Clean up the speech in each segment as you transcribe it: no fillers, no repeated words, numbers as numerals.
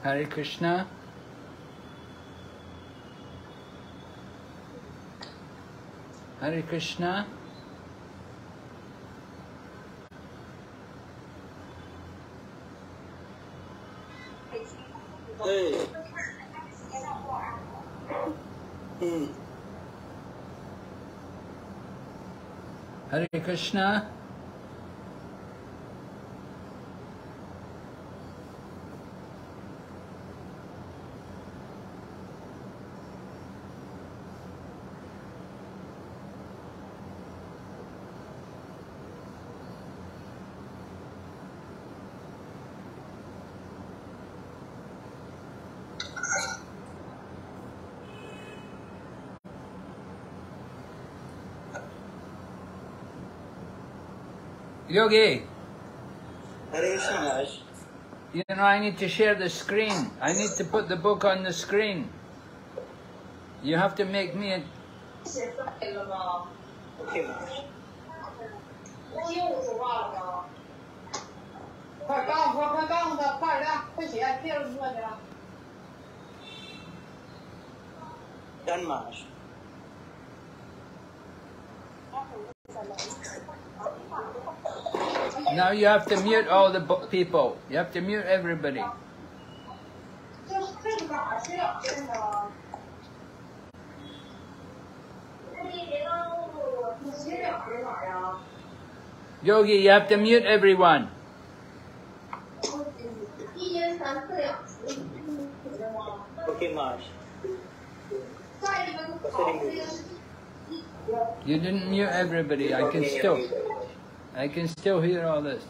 Hare Krishna. Hare Krishna. Hey. Hare Krishna. Yogi, Hare Krishna Maharaj. you know, I need to share the screen. I need to put the book on the screen. You have to make me a... Okay, Maharaj. Done, Maharaj. Now you have to mute all the people. You have to mute everybody. Yogi, you have to mute everyone. Okay, Maharaj. You didn't mute everybody. I can still hear all this.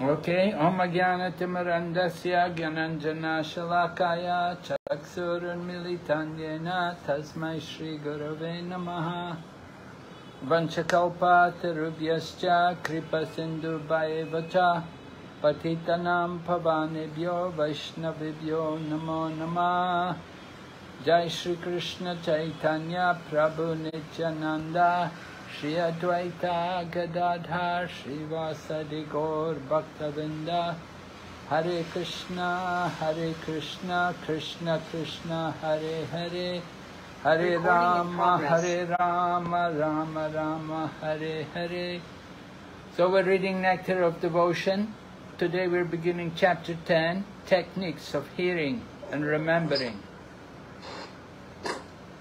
Okay. Om Jnana Timarandasya Gyananjana Shalakaya Chaksurunmilitanyena Tasmai Shri Gurave Namaha Vanchakalpa Tarubhyascha Kripa Sindhu Bhayevacha Patitanam Pavanebhyo Vaishnavibhyo Namo Namah. Jai Shri Krishna Chaitanya Prabhu Nityananda Shri Advaita Gadadhar Shri Vasadi Gaur Bhaktavinda Hare Krishna Krishna Krishna Hare Hare Hare Rama Rama Rama Hare Hare. So we're reading Nectar of Devotion. Today we're beginning chapter 10, Techniques of Hearing and Remembering.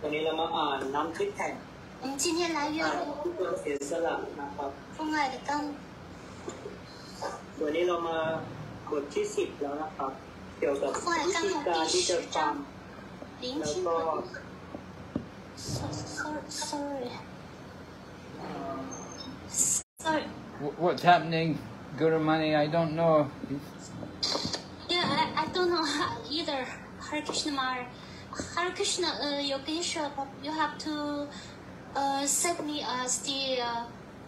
วันนี้เรามาอ่านน้ำทิพย์แห่ง 我们今天来阅读 เสียสละนะครับ 父爱的灯。 วันนี้เรามาบทที่10แล้วนะครับ เกี่ยวกับวิธีการที่จะฟังแล้วก็ Sorry. What's happening, Guru Mani? I don't know. Yeah, I don't know either. Hare Krishna Mar. Hare Krishna, Yogesha, you have to set me as the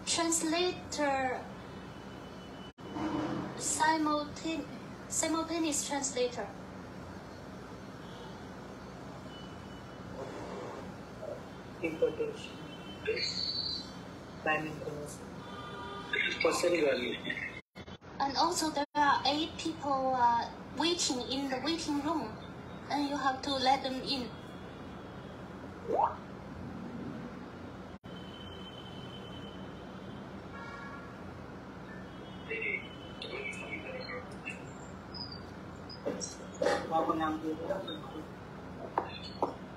translator, simultaneous translator. Importation. And also there are 8 people waiting in the waiting room, and you have to let them in.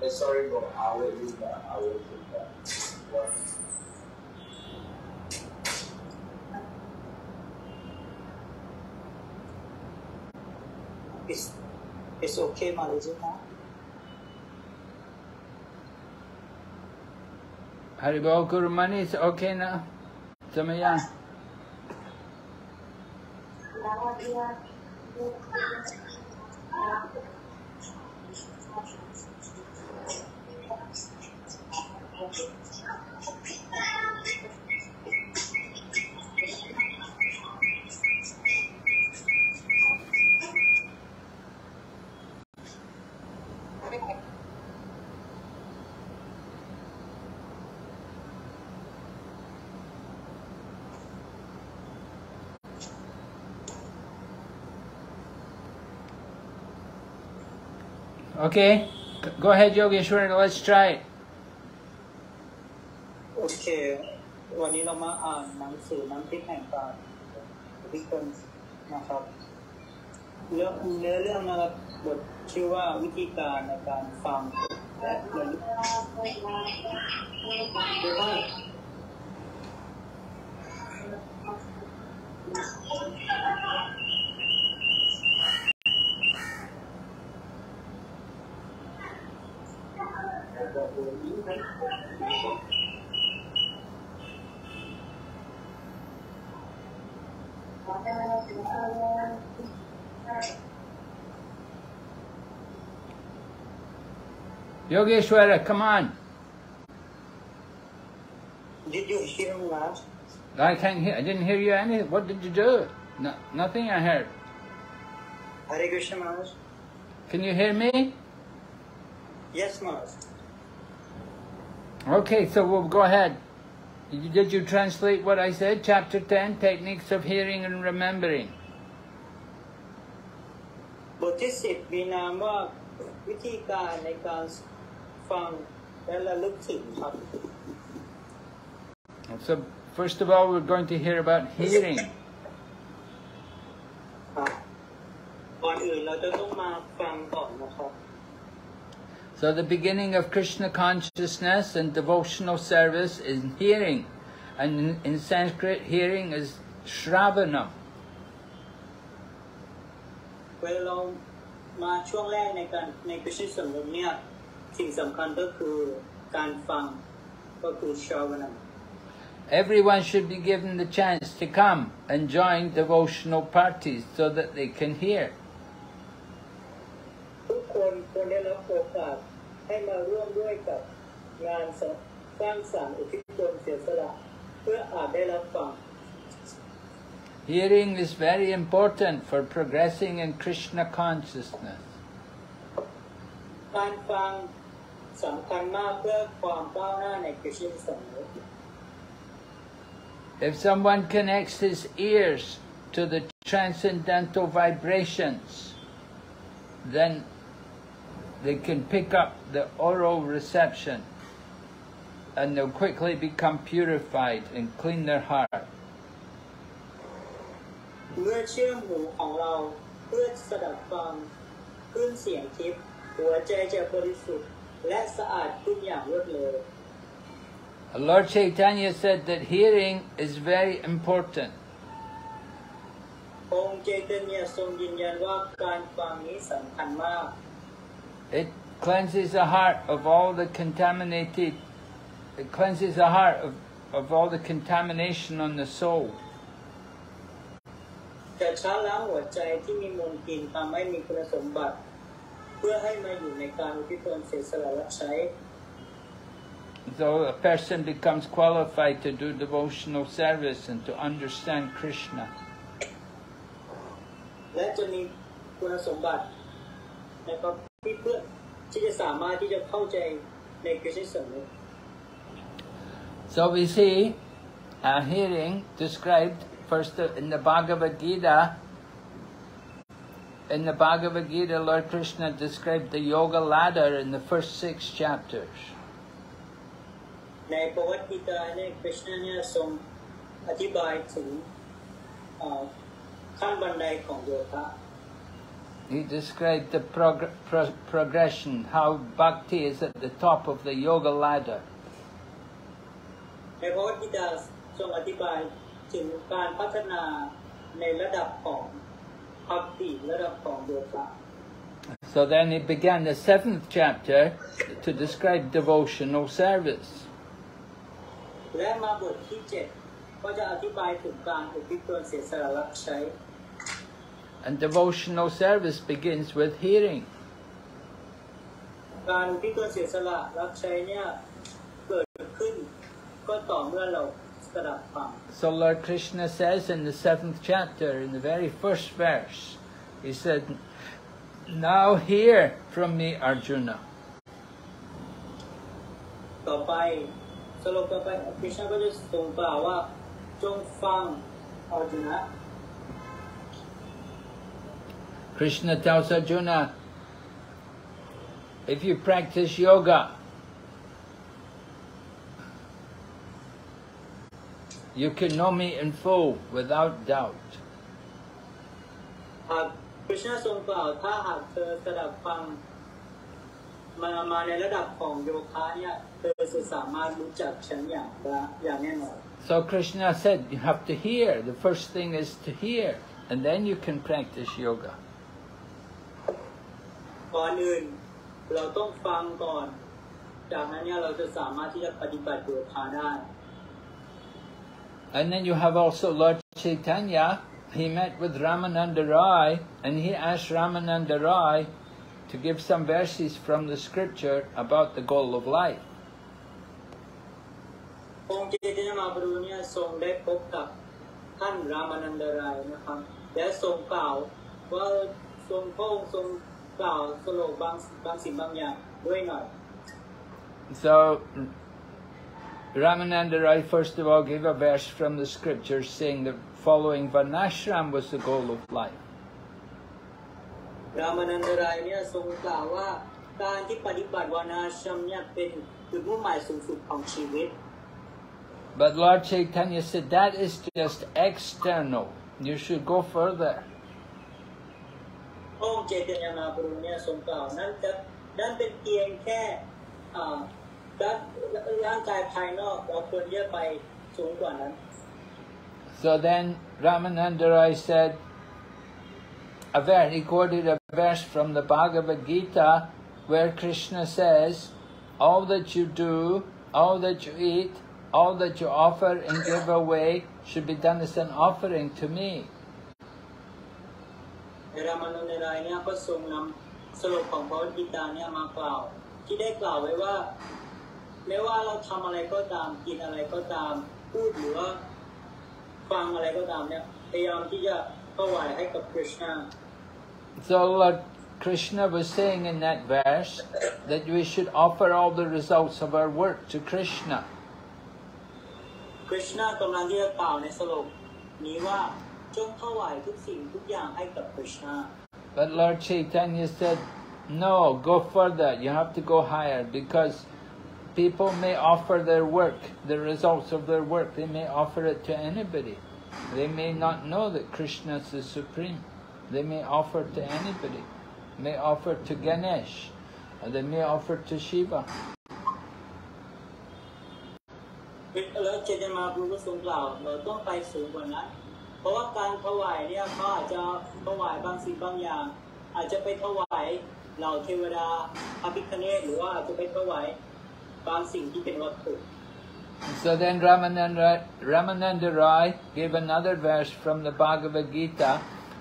Sorry, bro. I will do that. It's okay, Malaysia. Haribol Guru Mani, it's okay now? Samaya? Okay, go ahead, Yogeshwar. Let's try it. โอเควันนี้เรามาอ่านหนังสือน้ำพริกแห่งการวิกรมนะครับเรื่องนะครับบทชื่อว่าวิธีการในการฟังและระลึก Yogeshwara, come on. Did you hear me last? I can't hear. I didn't hear you any. What did you do? No, nothing I heard. Hare Krishna Maharaj. Can you hear me? Yes, Maharaj. Okay, so we'll go ahead. Did you translate what I said? Chapter 10, Techniques of Hearing and Remembering. บทที่10มีนามว่าวิธีการในการฟังและระลึกถึงครับ So first of all, we're going to hear about hearing. ก่อนอื่นเราจะต้องมาฟังก่อนนะครับ So the beginning of Krishna consciousness and devotional service is hearing, and in Sanskrit, hearing is Shravanam. เวลาเรามาช่วงแรกในกฤษสมมุติเนี่ยสิ่งสำคัญก็คือการฟังก็คือ Shravanam. Everyone should be given the chance to come and join devotional parties so that they can hear. ทุกคนควรได้รับโอกาสให้มาร่วมด้วยกับงานสร้างสรรค์อุทิศตนเสียสละเพื่ออาจได้รับฟัง Hearing is very important for progressing in Krishna consciousness. การฟังสำคัญมากเพื่อความก้าวหน้าในกฤษสมมุติ If someone connects his ears to the transcendental vibrations, then they can pick up the oral reception and they'll quickly become purified and clean their heart. เมื่อเชื่อมหูของเราเพื่อสดับฟังคลื่นเสียงทิพย์หัวใจจะบริสุทธิ์และสะอาดขึ้นอย่างรวดเร็ว Lord Chaitanya said that hearing is very important. องค์เจตเนียทรงยืนยันว่าการฟังนี้สำคัญมาก It cleanses the heart of all the contaminated, it cleanses the heart of all the contamination on the soul. จะช้าล้างหัวใจที่มีมลทินทำให้มีคุณสมบัติเพื่อให้มาอยู่ในการอุทิศตนเสียสละรับใช้ So a person becomes qualified to do devotional service and to understand Krishna. และจะมีคุณสมบัตินะครับที่เพื่อที่จะสามารถที่จะเข้าใจในกฤษสมมุติ So we see hearing described first in the Bhagavad Gita. In the Bhagavad Gita, Lord Krishna described the yoga ladder in the first 6 chapters. ในประวัติกีตาเนี่ยคริชนาเนี่ยทรงอธิบายถึงขั้นบันไดของโยคะ He described the progression, how bhakti is at the top of the yoga ladder. ในประวัติกีตาทรงอธิบายถึงการพัฒนาในระดับของภักติระดับของโยคะ So then he began the 7th chapter to describe devotional service. และมาบทที่7ก็จะอธิบายถึงการอุทิศตนเสียสละรับใช้ And devotional service begins with hearing. การอุทิศตนเสียสละรับใช้เนี่ยเกิดขึ้นก็ต่อเมื่อเราสดับฟัง So Lord Krishna says in the 7th chapter, in the very first verse, he said, "Now hear from me, Arjuna." ต่อไปสโลกต่อไปคริชนาก็จะทรงกล่าวว่าจงฟังอาร์จุนะ Krishna tells Arjuna, If you practice yoga, you can know me in full without doubt. คริชนาทรงกล่าวถ้าหากเธอสดับฟังมาในระดับของโยคะเนี่ยเธอจะสามารถรู้จักฉันอย่างแน่นอน So Krishna said you have to hear. The first thing is to hear, and then you can practice yoga. ก่อนอื่นเราต้องฟังก่อนจากนั้นเนี่ยเราจะสามารถที่จะปฏิบัติโยคะได้ And then you have also Lord Chaitanya. He met with Ramananda Rai, and he asked Ramananda Rai to give some verses from the scripture about the goal of life. องค์เจตยมาบรูเนี่ยทรงได้พบกับท่านรามานันดารายนะครับและทรงกล่าวว่าทรงพระองค์ทรงกล่าวสโลกบางสิ่งบางอย่างด้วยหน่อย So Ramananda Rai first of all gave a verse from the scripture saying that following Varnashram was the goal of life. รามานันดารายเนี่ยทรงกล่าวว่าการที่ปฏิบัติวานาชัมเนี่ยเป็นจุดมุ่งหมายสูงสุดของชีวิต But Lord Chaitanya said that is just external. You should go further. องค์เจตยมาบรูเนี่ยทรงกล่าวนั่นเป็นเพียงแค่ร่างกายภายนอกเราควรจะไปสูงกว่านั้น So then Ramananda Rai said, he quoted a verse from the Bhagavad Gita where Krishna says, all that you do, all that you eat, all that you offer and give away should be done as an offering to me. รามานันดารายเนี่ยก็ทรงนำสโลกของพระกิตาเนี่ยมากล่าวที่ได้กล่าวไว้ว่าไม่ว่าเราทำอะไรก็ตามกินอะไรก็ตามพูดหรือว่าฟังอะไรก็ตามเนี่ยพยายามที่จะถวายให้กับคริชนา So Lord Krishna was saying in that verse that we should offer all the results of our work to Krishna. คริชนากำลังที่จะกล่าวในสโลกนี้ว่าจงถวายทุกสิ่งทุกอย่างให้กับคริชนา But Lord Chaitanya said, no, go further. You have to go higher because people may offer their work, the results of their work. They may offer it to anybody. They may not know that Krishna is the Supreme. They may offer to anybody. May offer to Ganesh, or they may offer to Shiva. แล้วเจตมาภูก็ทรงกล่าวเราต้องไปสูงกว่านั้นเพราะว่าการถวายเนี่ยเขาอาจจะถวายบางสิ่งบางอย่างอาจจะไปถวายเหล่าเทวดาพระพิฆเนศหรือว่าอาจจะไปถวายบางสิ่งที่เป็นวัตถุ So then Ramananda Rai gave another verse from the Bhagavad Gita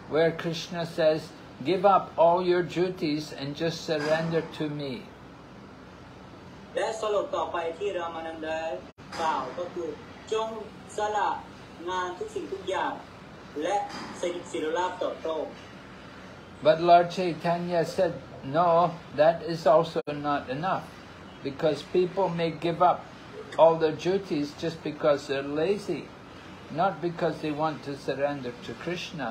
where Krishna says, give up all your duties and just surrender to me. และสโลกต่อไปที่รามานันดากล่าวก็คือจงสละงานทุกสิ่งทุกอย่างและศิลลาภต่อโลก But Lord Chaitanya said, no, that is also not enough because people may give up all their duties just because they're lazy, not because they want to surrender to Krishna.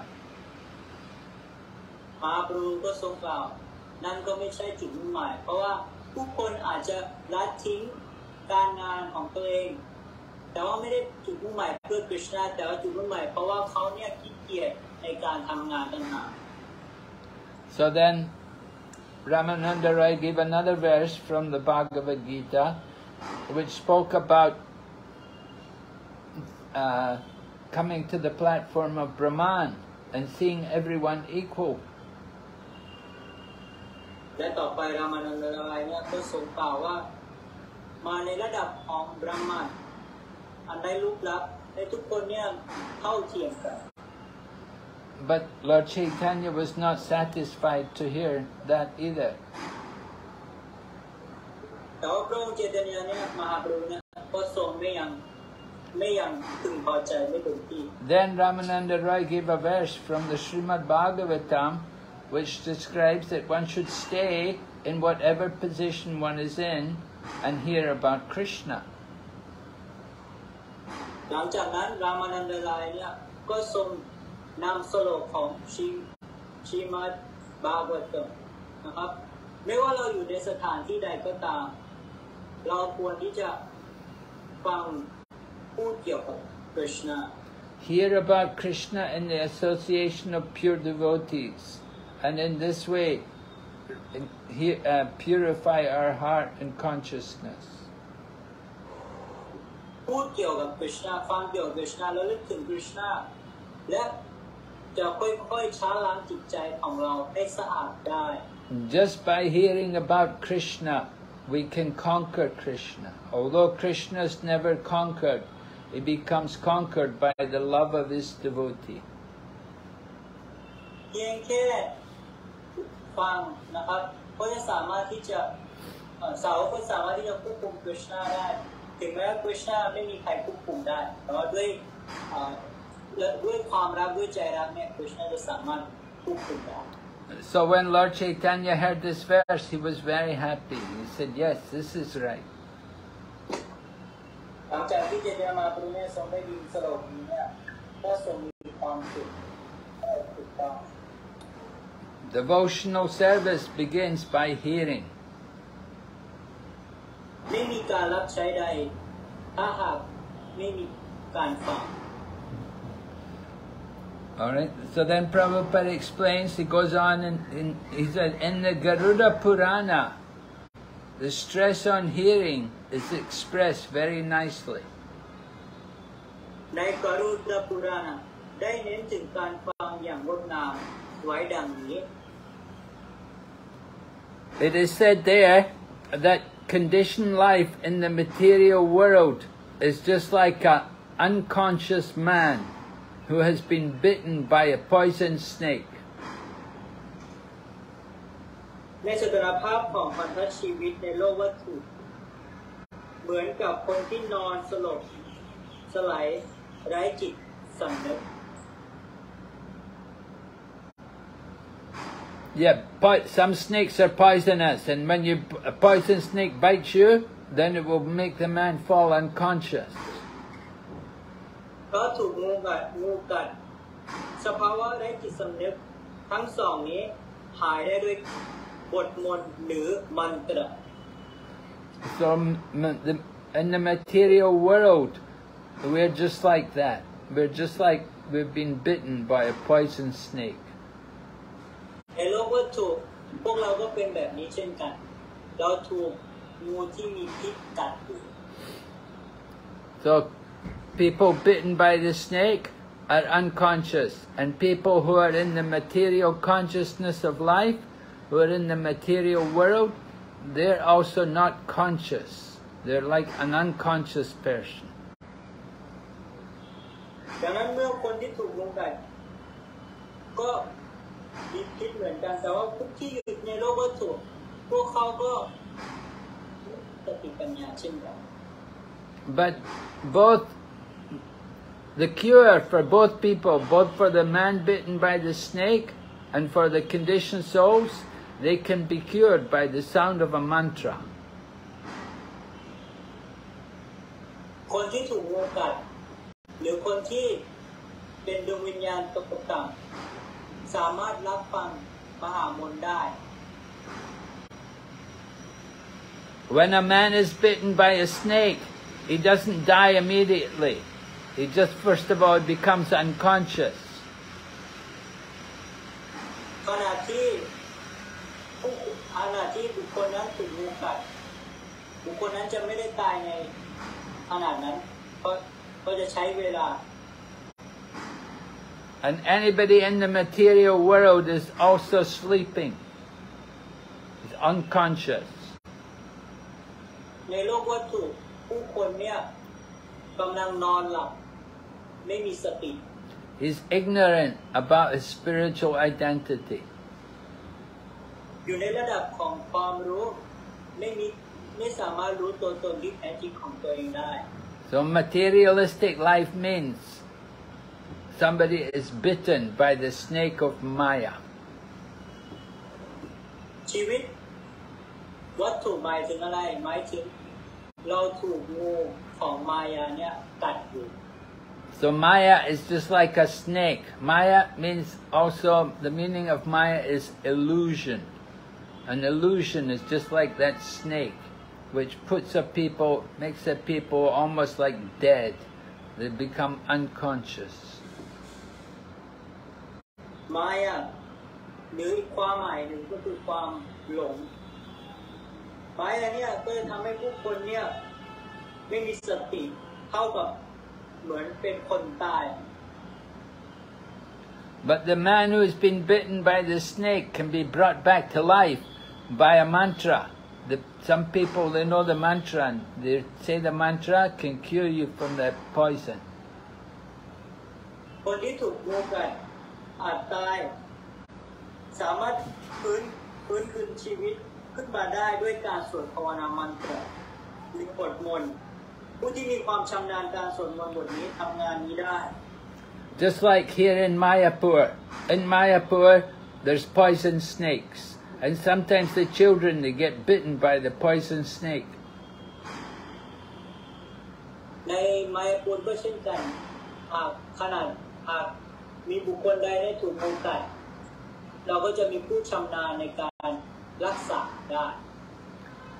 มหาปรูก็ทรงกล่าวนั่นก็ไม่ใช่จุดมุ่งหมายเพราะว่าผู้คนอาจจะละทิ้งการงานของตัวเองแต่ว่าไม่ได้จุดมุ่งหมายเพื่อคริชนาแต่ว่าจุดมุ่งหมายเพราะว่าเขาเนี่ยขี้เกียจในการทำงานต่างหาก So then Ramananda Rai gave another verse from the Bhagavad Gita which spoke about coming to the platform of Brahman and seeing everyone equal. และต่อไปรามานันดารายเนี่ยก็ทรงกล่าวว่ามาในระดับของบรหมันอันได้รูปลักษณ์ในทุกคนเนี่ยเท่าเทียมกัน But Lord Chaitanya was not satisfied to hear that either. แต่ว่าพระองค์เจตนาเนี่ยมหาปรูเนี่ยก็ทรงไม่ยังพึงพอใจไม่เต็มที่ Then Ramananda Rai gave a verse from the Srimad Bhagavatam which describes that one should stay in whatever position one is in and hear about Krishna. หลังจากนั้นรามานันดารายเนี่ยก็ทรงนำสโลกของชีมัดบาบาตนะครับ ไม่ว่าเราอยู่ในสถานที่ใดก็ตามเราควรที่จะฟังพูดเกี่ยวกับ Krishna hear about Krishna in the association of pure devotees, and in this way purify our heart and consciousness. พูดเกี่ยวกับ Krishna ฟังเกี่ยวกับ Krishna แล้วนึกถึง Krishna และจะค่อยๆช้าล้างจิตใจของเราให้สะอาดได้ Just by hearing about Krishna, we can conquer Krishna. Although Krishna is never conquered, he becomes conquered by the love of his devotee. เพียงแค่ฟังนะครับก็จะสามารถที่จะสาวกก็สามารถที่จะควบคุม Krishna ได้ถึงแม้ว่า Krishna ไม่มีใครควบคุมได้แต่ว่าด้วยความรักด้วยใจรักเนี่ย Krishna จะสามารถควบคุมได้ So when Lord Chaitanya heard this verse, he was very happy. He said, "Yes, this is right." หลังจากที่เจตนาพระเนศทรงได้ยินสโลกนี้เนี่ยก็ทรงมีความสุขถูกต้อง Devotional service begins by hearing. ไม่มีการรับใช้ใดถ้าหากไม่มีการฟัง Alright, so then Prabhupada explains, he goes on and he said, in the Garuda Purana, the stress on hearing is expressed very nicely. ในกรุณาปุราณได้เน้นถึงการฟังอย่างงดงามไว้ดังนี้ It is said there that conditioned life in the material world is just like an unconscious man who has been bitten by a poison snake. ในสถานภาพของพันธชีวิตในโลกวัตถุเหมือนกับคนที่นอนสลบสลายไร้จิตสำนึก Yeah, some snakes are poisonous, and when a poison snake bites you, then it will make the man fall unconscious. เพราะถูกงูกัดสภาวะไร้จิตสำนึกทั้งสองนี้หายได้ด้วยบทมนต์หรือมันตร So in the material world, we're just like that. We're just like we've been bitten by a poison snake. ในโลกวัตถุพวกเราก็เป็นแบบนี้เช่นกันเราถูกงูที่มีพิษกัดอยู่ So people bitten by the snake are unconscious, and people who are in the material consciousness of life, who are in the material world, they're also not conscious. They're like an unconscious person. ดังนั้นเมื่อคนที่ถูกงูกัดก็มีพิษเหมือนกันแต่ว่าพวกที่อยู่ในโลกวัตถุพวกเขาก็สติปัญญาเช่นกัน But the cure for both people, both for the man bitten by the snake and for the conditioned souls, they can be cured by the sound of a mantra. คนที่ถูกงูกัดหรือคนที่เป็นดวงวิญญาณตกต่ำสามารถรับฟังมหามนต์ได้ When a man is bitten by a snake, he doesn't die immediately. He just first of all becomes unconscious. ขณะที่บุคคลนั้นถูกงูกัดบุคคลนั้นจะไม่ได้ตายในขณะนั้นก็จะใช้เวลา And anybody in the material world is also sleeping. He's unconscious. ในโลกวัตถุผู้คนเนี่ยกำลังนอนหลับไม่มีสติ He's ignorant about his spiritual identity. อยู่ในระดับของความรู้ไม่สามารถรู้ตัวตนที่แท้จริงของตัวเองได้ So materialistic life means somebody is bitten by the snake of Maya. ชีวิตวัตถุหมายถึงอะไรหมายถึงเราถูกงูของมายาเนี่ยกัดอยู่ So Maya is just like a snake. Maya means also, the meaning of Maya is illusion. An illusion is just like that snake, which makes the people almost like dead. They become unconscious. มายาหรืออีกความหมายหนึ่งก็คือความหลงมายาเนี่ยก็จะทำให้ผู้คนเนี่ยไม่มีสติเท่ากับเหมือนเป็นคนตาย But the man who has been bitten by the snake can be brought back to life by a mantra. Some people, they know the mantra and they say the mantra can cure you from that poison. คนที่ถูกงูกัดอาจตายสามารถฟื้นคืนชีวิตขึ้นมาได้ด้วยการสวดภาวนามันตรหรือบทมนต์ผู้ที่มีความชำนาญการสวดมนต์บทนี้ทำงานนี้ได้ Just like here in Mayapur. In Mayapur, there's poison snakes. And sometimes the children, they get bitten by the poison snake. ในมายาปูรก็เช่นกันขนาดมีบุคคลใดได้ถูกงูกัดเราก็จะมีผู้ชำนาญในการรักษาได้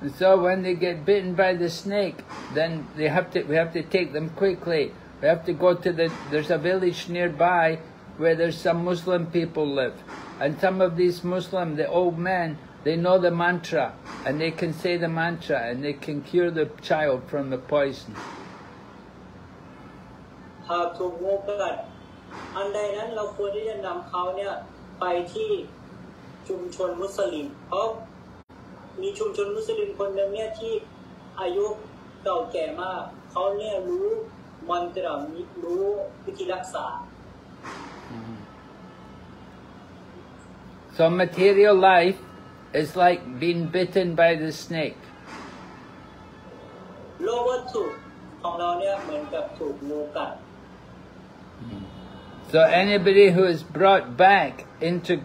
And so when they get bitten by the snake, then we have to take them quickly. We have to go to there's a village nearby where there's some Muslim people live. And some of these Muslim, the old men, they know the mantra, and they can say the mantra, and they can cure the child from the poison. หากถูกงูกัดอันใดนั้นเราควรที่จะนำเขาเนี่ยไปที่ชุมชนมุสลิมเพราะมีชุมชนมุสลิมคนหนึ่งเนี่ยที่อายุเก่าแก่มากเขาเนี่ยรู้มันตรรู้วิธีรักษา So material life is like being bitten by the snake. โลกวัตถุของเราเนี่ยเหมือนกับถูกงูกัด So anybody who is brought back into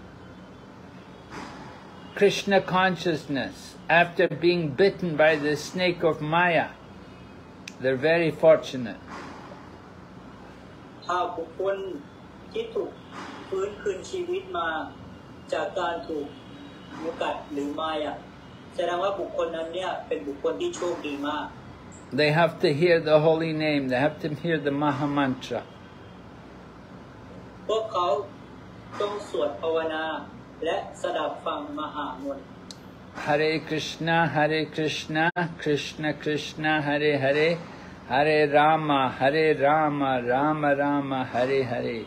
Krishna consciousness after being bitten by the snake of Maya, they're very fortunate. ถ้าบุคคลที่ถูกฟื้นคืนชีวิตมาจากการถูกงูกัดหรือมายาแสดงว่าบุคคลนั้นเนี่ยเป็นบุคคลที่โชคดีมาก They have to hear the holy name. They have to hear the Maha Mantra. พวกเขาต้องสวดภาวนาและสดับฟังมหามนต์ Hare Krishna, Krishna Krishna, Hare Hare, Hare Rama, Rama Rama, Hare Hare.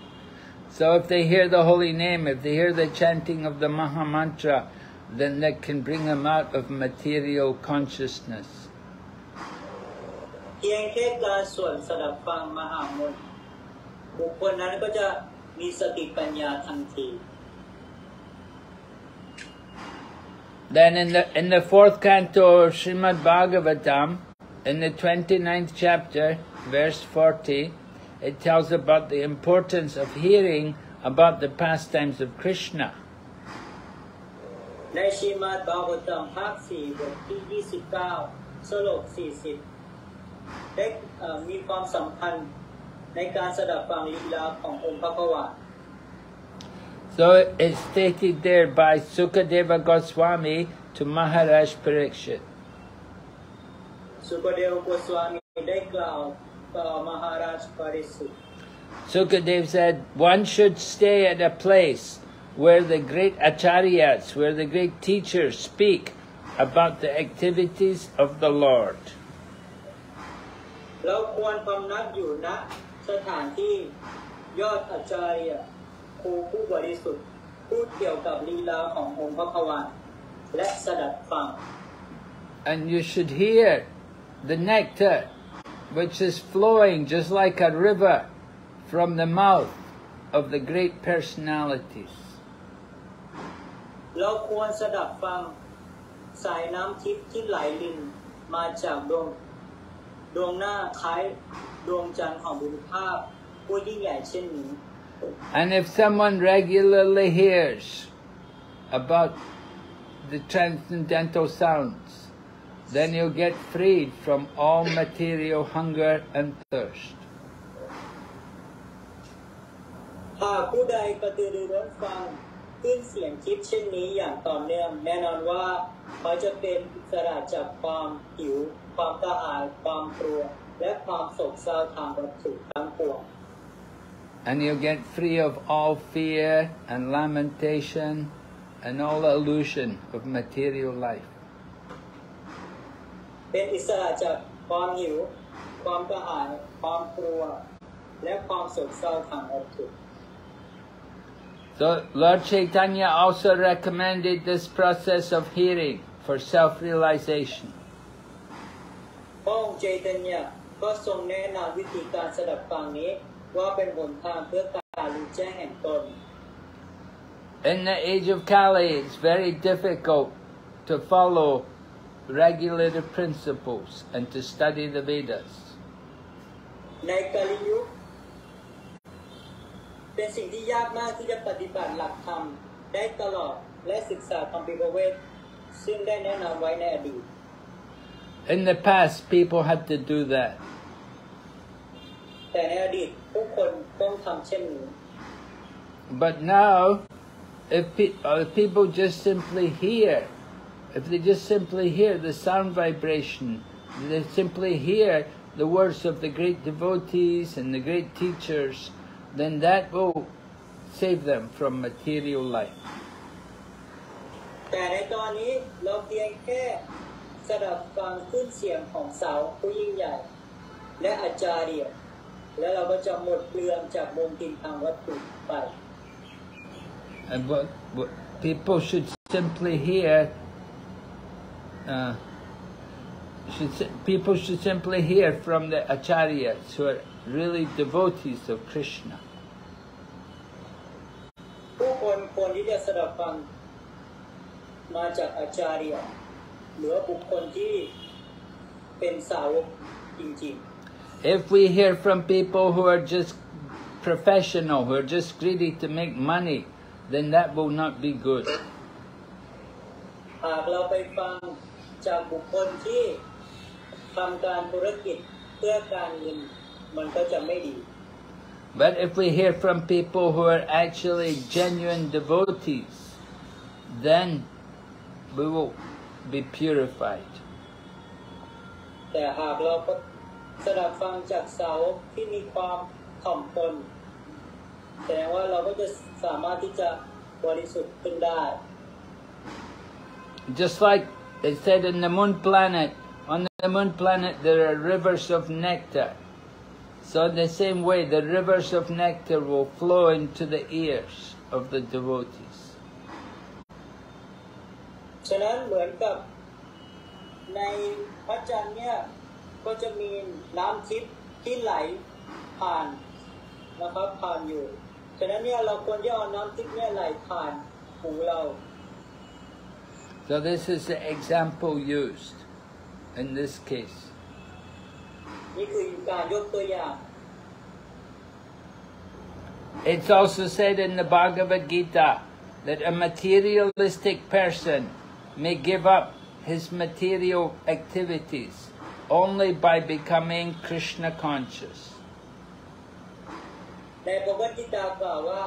So if they hear the holy name, if they hear the chanting of the Maha Mantra, then that can bring them out of material consciousness. เพียงแค่การสวดสดับฟังมหามนต์บุคคลนั้นก็จะมีสติปัญญาทันที Then in the fourth canto of Srimad Bhagavatam, in the 29th chapter, verse 40, it tells about the importance of hearing about the pastimes of Krishna. ในชีมาดบากัตตัมภาค 4 บทที่ 29 สโลก 40 ได้มีความสำคัญในการสดับฟังลีลาขององค์พระภวา So it's stated there by Sukadeva Goswami to Maharaj Parikshit. สุกเดวโกสวามีได้กล่าวต่อมหาราชปริสุทธิ์ Sukadeva said, one should stay at a place where the great acharyas, where the great teachers speak about the activities of the Lord. เราควรพำนักอยู่ณสถานที่ยอดอาจารย์ครูผู้บริสุทธิ์พูดเกี่ยวกับลีลาขององค์พระภวาและสดับฟัง And you should hear the nectar, which is flowing just like a river from the mouth of the great personalities. เราควรสดับฟังสายน้ำทิพย์ที่ไหลลินมาจากดวงหน้าคล้ายดวงจันทร์ของบุญภาพผู้ยิ่งใหญ่เช่นนี้ And if someone regularly hears about the transcendental sounds, then you'll get freed from all material hunger and thirst. หากผู้ใดกระตือรือร้นฟัง ขึ้นเสียงทิพย์เช่นนี้อย่างต่อเนื่องแน่นอนว่าเขาจะเป็นอิสระจากความหิวความกระหายความกลัวและความโศกเศร้าทางวัตถุทั้งปวง And you get free of all fear and lamentation and all illusion of material life. เป็นอิสระจากความหิวความกระหายความกลัวและความโศกเศร้าทางวัตถุ So Lord Chaitanya also recommended this process of hearing for self-realization. พระองค์เจตญะก็ทรงแนะนำวิธีการสดับฟังนี้ว่าเป็นหนทางเพื่อการรู้แจ้งแห่งตน In the age of Kali, it's very difficult to follow regulative principles and to study the Vedas. ในกาลยุคเป็นสิ่งที่ยากมากที่จะปฏิบัติหลักธรรมได้ตลอดและศึกษาคัมภีร์พระเวทซึ่งได้แนะนำไว้ในอดีต In the past, people had to do that. แต่ในอดีตผู้คนต้องทำเช่นนี้ But now, if people just simply hear, if they just simply hear the sound vibration, they simply hear the words of the great devotees and the great teachers, then that will save them from material life. แต่ในตอนนี้เราเพียงแค่สดับฟังขึ้นเสียงของสาวผู้ยิ่งใหญ่และอาจารย์และเราก็จะหมดเปลืองจากวงทินทางวัตถุไป And what people should simply hear, people should simply hear from the acharyas who are really devotees of Krishna. ผู้คนควรที่จะสดับฟังมาจากอาจารย์หรือบุคคลที่เป็นสาวกจริงๆ If we hear from people who are just professional, who are just greedy to make money, then that will not be good. หากเราไปฟังจากบุคคลที่ทำการธุรกิจเพื่อการเงินมันก็จะไม่ดี But if we hear from people who are actually genuine devotees, then we will be purified. แต่หากเราสดับฟังจากสาวกที่มีความถ่อมตนแสดงว่าเราก็จะสามารถที่จะบริสุทธิ์ขึ้นได้ Just like it said in the moon planet, on the moon planet there are rivers of nectar. So in the same way, the rivers of nectar will flow into the ears of the devotees. ฉะนั้นเหมือนกับในพระจันทร์เนี่ยก็จะมีน้ำทิพย์ที่ไหลผ่านนะครับผ่านอยู่ฉะนั้นเนี่ยเราควรที่เอาน้ำทิพย์เนี่ยไหลผ่านหูเรา So this is the example used in this case. นี่คือการยกตัวอย่าง It's also said in the Bhagavad Gita that a materialistic person may give up his material activities only by becoming Krishna conscious. ในพระวจนะกล่าวว่า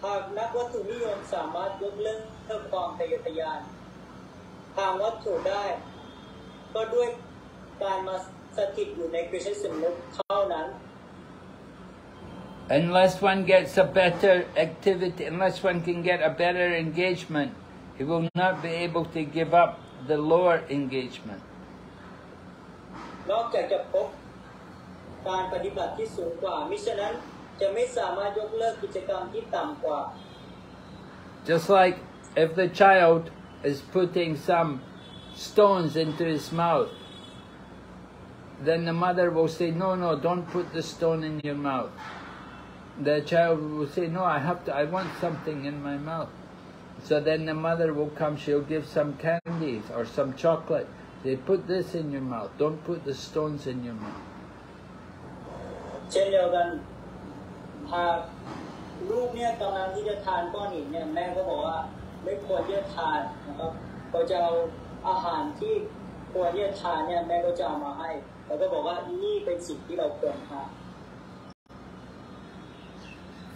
หากนักวัตถุนิยมสามารถยกเลิกความทะเยอทะยานทางวัตถุได้ก็ด้วยการมาสถิตอยู่ในกฤษสำนึกเท่านั้น Unless one gets a better activity, unless one can get a better engagement, he will not be able to give up the lower engagement. นอกจากจะพบการปฏิบัติที่สูงกว่ามิฉะนั้นจะไม่สามารถยกเลิกกิจกรรมที่ต่ำกว่า Just like if the child is putting some stones into his mouth, then the mother will say, no, don't put the stone in your mouth. The child will say, no, I want something in my mouth. So then the mother will come, she'll give some candies or some chocolate. They put this in your mouth, don't put the stones in your mouth. เช่นเดียวกันหากลูกเนี่ยกำลังที่จะทานก้อนหินเนี่ยแม่ก็บอกว่าไม่ควรที่จะทานนะครับก็จะเอาอาหารที่ควรที่จะทานเนี่ยแม่ก็จะเอามาให้แล้วก็บอกว่านี่เป็นสิ่งที่เราควรทาน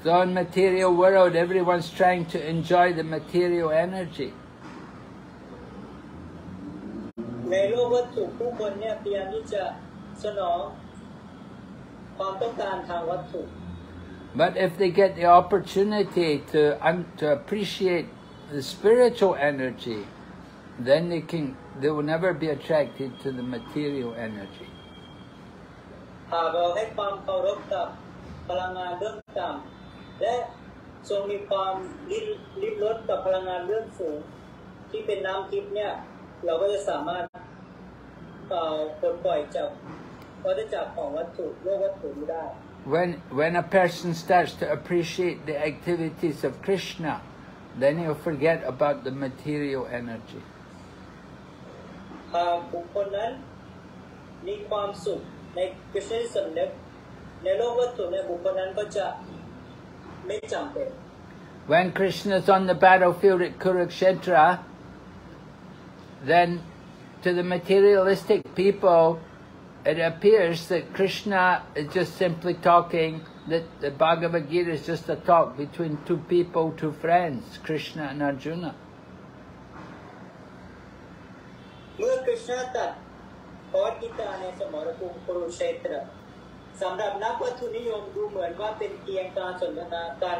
So So in material world, everyone's trying to enjoy the material energy. ในโลกวัตถุผู้คนเนี่ยพยายามที่จะสนองความต้องการทางวัตถุ But if they get the opportunity to appreciate the spiritual energy, then they will never be attracted to the material energy. หากเราให้ความเคารพกับพลังงานเรื่องต่ำและทรงมีความริบรสกับพลังงานเรื่องสูงที่เป็นน้ำทิพย์เนี่ยเราก็จะสามารถปลดปล่อยจากวัฏจักรของวัตถุโลกวัตถุนี้ได้ When a person starts to appreciate the activities of Krishna, then he'll forget about the material energy. หากบุคคลนั้นมีความสุขในกฤษณสำนึกในโลกวัตถุในบุคคลนั้นก็จะไม่จำเป็น When Krishna is on the battlefield at Kurukshetra, then to the materialistic people, it appears that Krishna is just simply talking, that the Bhagavad Gita is just a talk between two people, two friends, Krishna and Arjuna. เมื่อกฤษณตรัสพระกิตาในสมรภูมิคุรุเชตรสำหรับนักวัตถุนิยมดูเหมือนว่าเป็นเพียงการสนทนากัน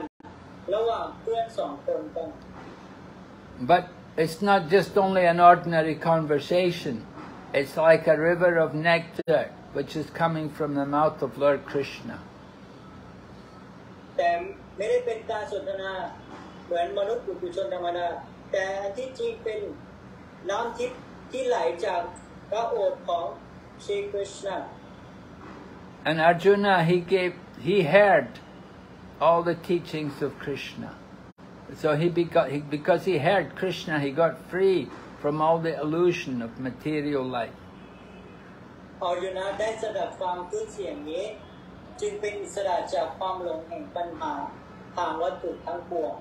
ระหว่างเพื่อนสองคนกัน But it's not just only an ordinary conversation. It's like a river of nectar which is coming from the mouth of Lord Krishna. แต่ไม่ได้เป็นการสนทนาเหมือนมนุษย์ปุถุชนธรรมดาแต่อันที่จริงเป็นน้ำทิพย์ที่ไหลจากพระโอษฐ์ของชรีกฤษณ And Arjuna, he heard all the teachings of Krishna. So because he heard Krishna, he got free from all the illusion of material life. อารยุนะได้สดับฟังขึ้นเสียงนี้จึงเป็นอิสระจากความหลงแห่งปัญหาทางวัตถุทั้งปวง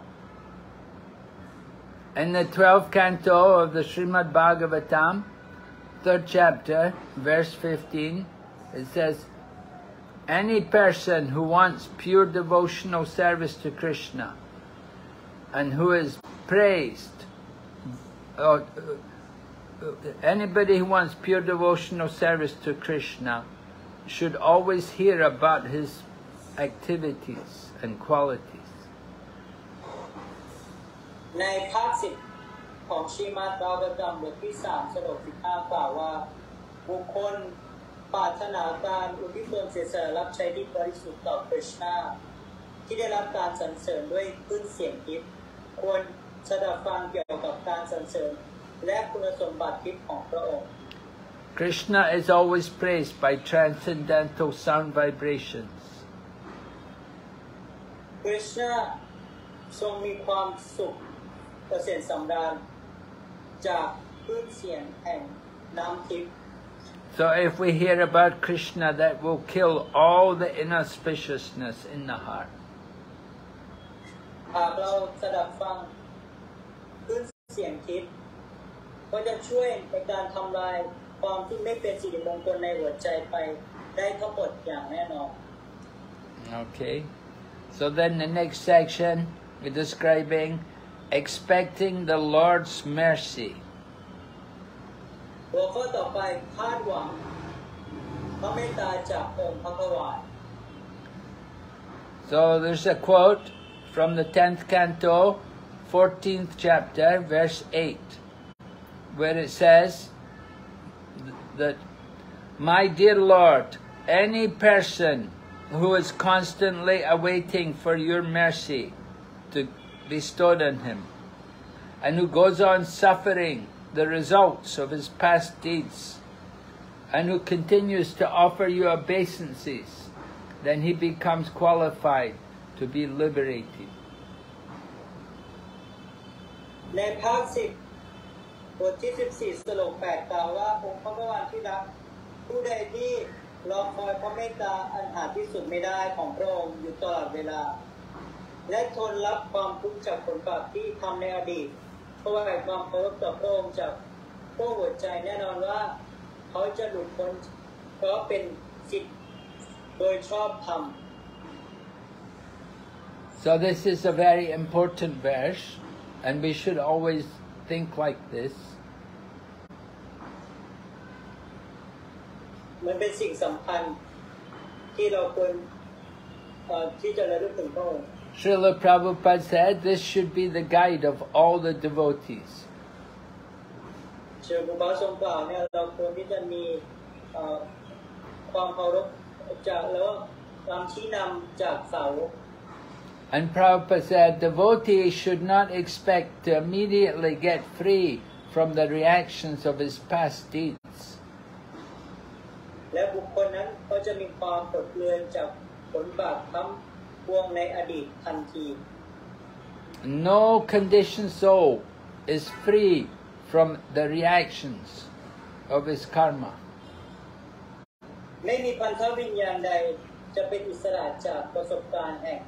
In the 12th canto of the Srimad Bhagavatam, 3rd chapter, verse 15, it says, any person who wants pure devotional service to Krishna and who is praised, anybody who wants pure devotional service to Krishna should always hear about his activities and qualities. ในภาค10ของชีมาตราประจำบทที่3สโลก15กล่าวว่าบุคคลปรารถนาการอุทิศตนเสียสละรับใช้ที่บริสุทธิ์ต่อคริชนาที่ได้รับการสรรเสริญด้วยคลื่นเสียงทิพย์ควรสดับฟังเกี่ยวกับการสรรเสริญและคุณสมบัติทิพย์ของพระองค์ Krishna is always praised by transcendental sound vibrations. คริชนาทรงมีความสุขเกษมสำราญจากคลื่นเสียงแห่งน้ำทิพย์ So if we hear about Krishna, that will kill all the inauspiciousness in the heart. หากเราสดับฟังคลื่นเสียงทิพย์ก็จะช่วยในการทำลายความที่ไม่เป็นสิริมงคลในหัวใจไปได้ทั้งหมดอย่างแน่นอน Okay. So then the next section is describing expecting the Lord's mercy. หัวข้อต่อไปคาดหวังพระเมตตาจากองค์พระกวาด So there's a quote from the 10th canto, 14th chapter, verse 8, where it says that, my dear Lord, any person who is constantly awaiting for your mercy to bestowed on him, and who goes on suffering the results of his past deeds, and who continues to offer you obeisances, then he becomes qualified to be liberated. ในภาค10บทที่14สโลก8กล่าวว่าองค์พระผู้เป็นที่รักผู้ใดที่รอคอยพระเมตตาอันหาที่สุดไม่ได้ของพระองค์อยู่ตลอดเวลาและทนรับความทุกข์จากผลบาปที่ทำในอดีตเพราะว่าความเคารพต่อพระองค์จากพวกหัวใจแน่นอนว่าเขาจะหลุดพ้นเพราะเป็นสิทธิ์โดยชอบธรรม So this is a very important verse, and we should always think like this. มันเป็นสิ่งสำคัญที่เราควรที่จะระลึกถึงพระองค์ Srila Prabhupada said this should be the guide of all the devotees. เชิญครูบาทรงกล่าวเนี่ยเราควรที่จะมีความเคารพจากแล้วความชี้นำจากสาวก And Prabhupada said devotees should not expect to immediately get free from the reactions of his past deeds. และบุคคลนั้นก็จะมีความปลดเปลื้องจากผลบาปทั้งปวงในอดีตทันที No conditioned soul is free from the reactions of his karma. ไม่มีพันธวิญญาณใดจะเป็นอิสระจากประสบการณ์แห่ง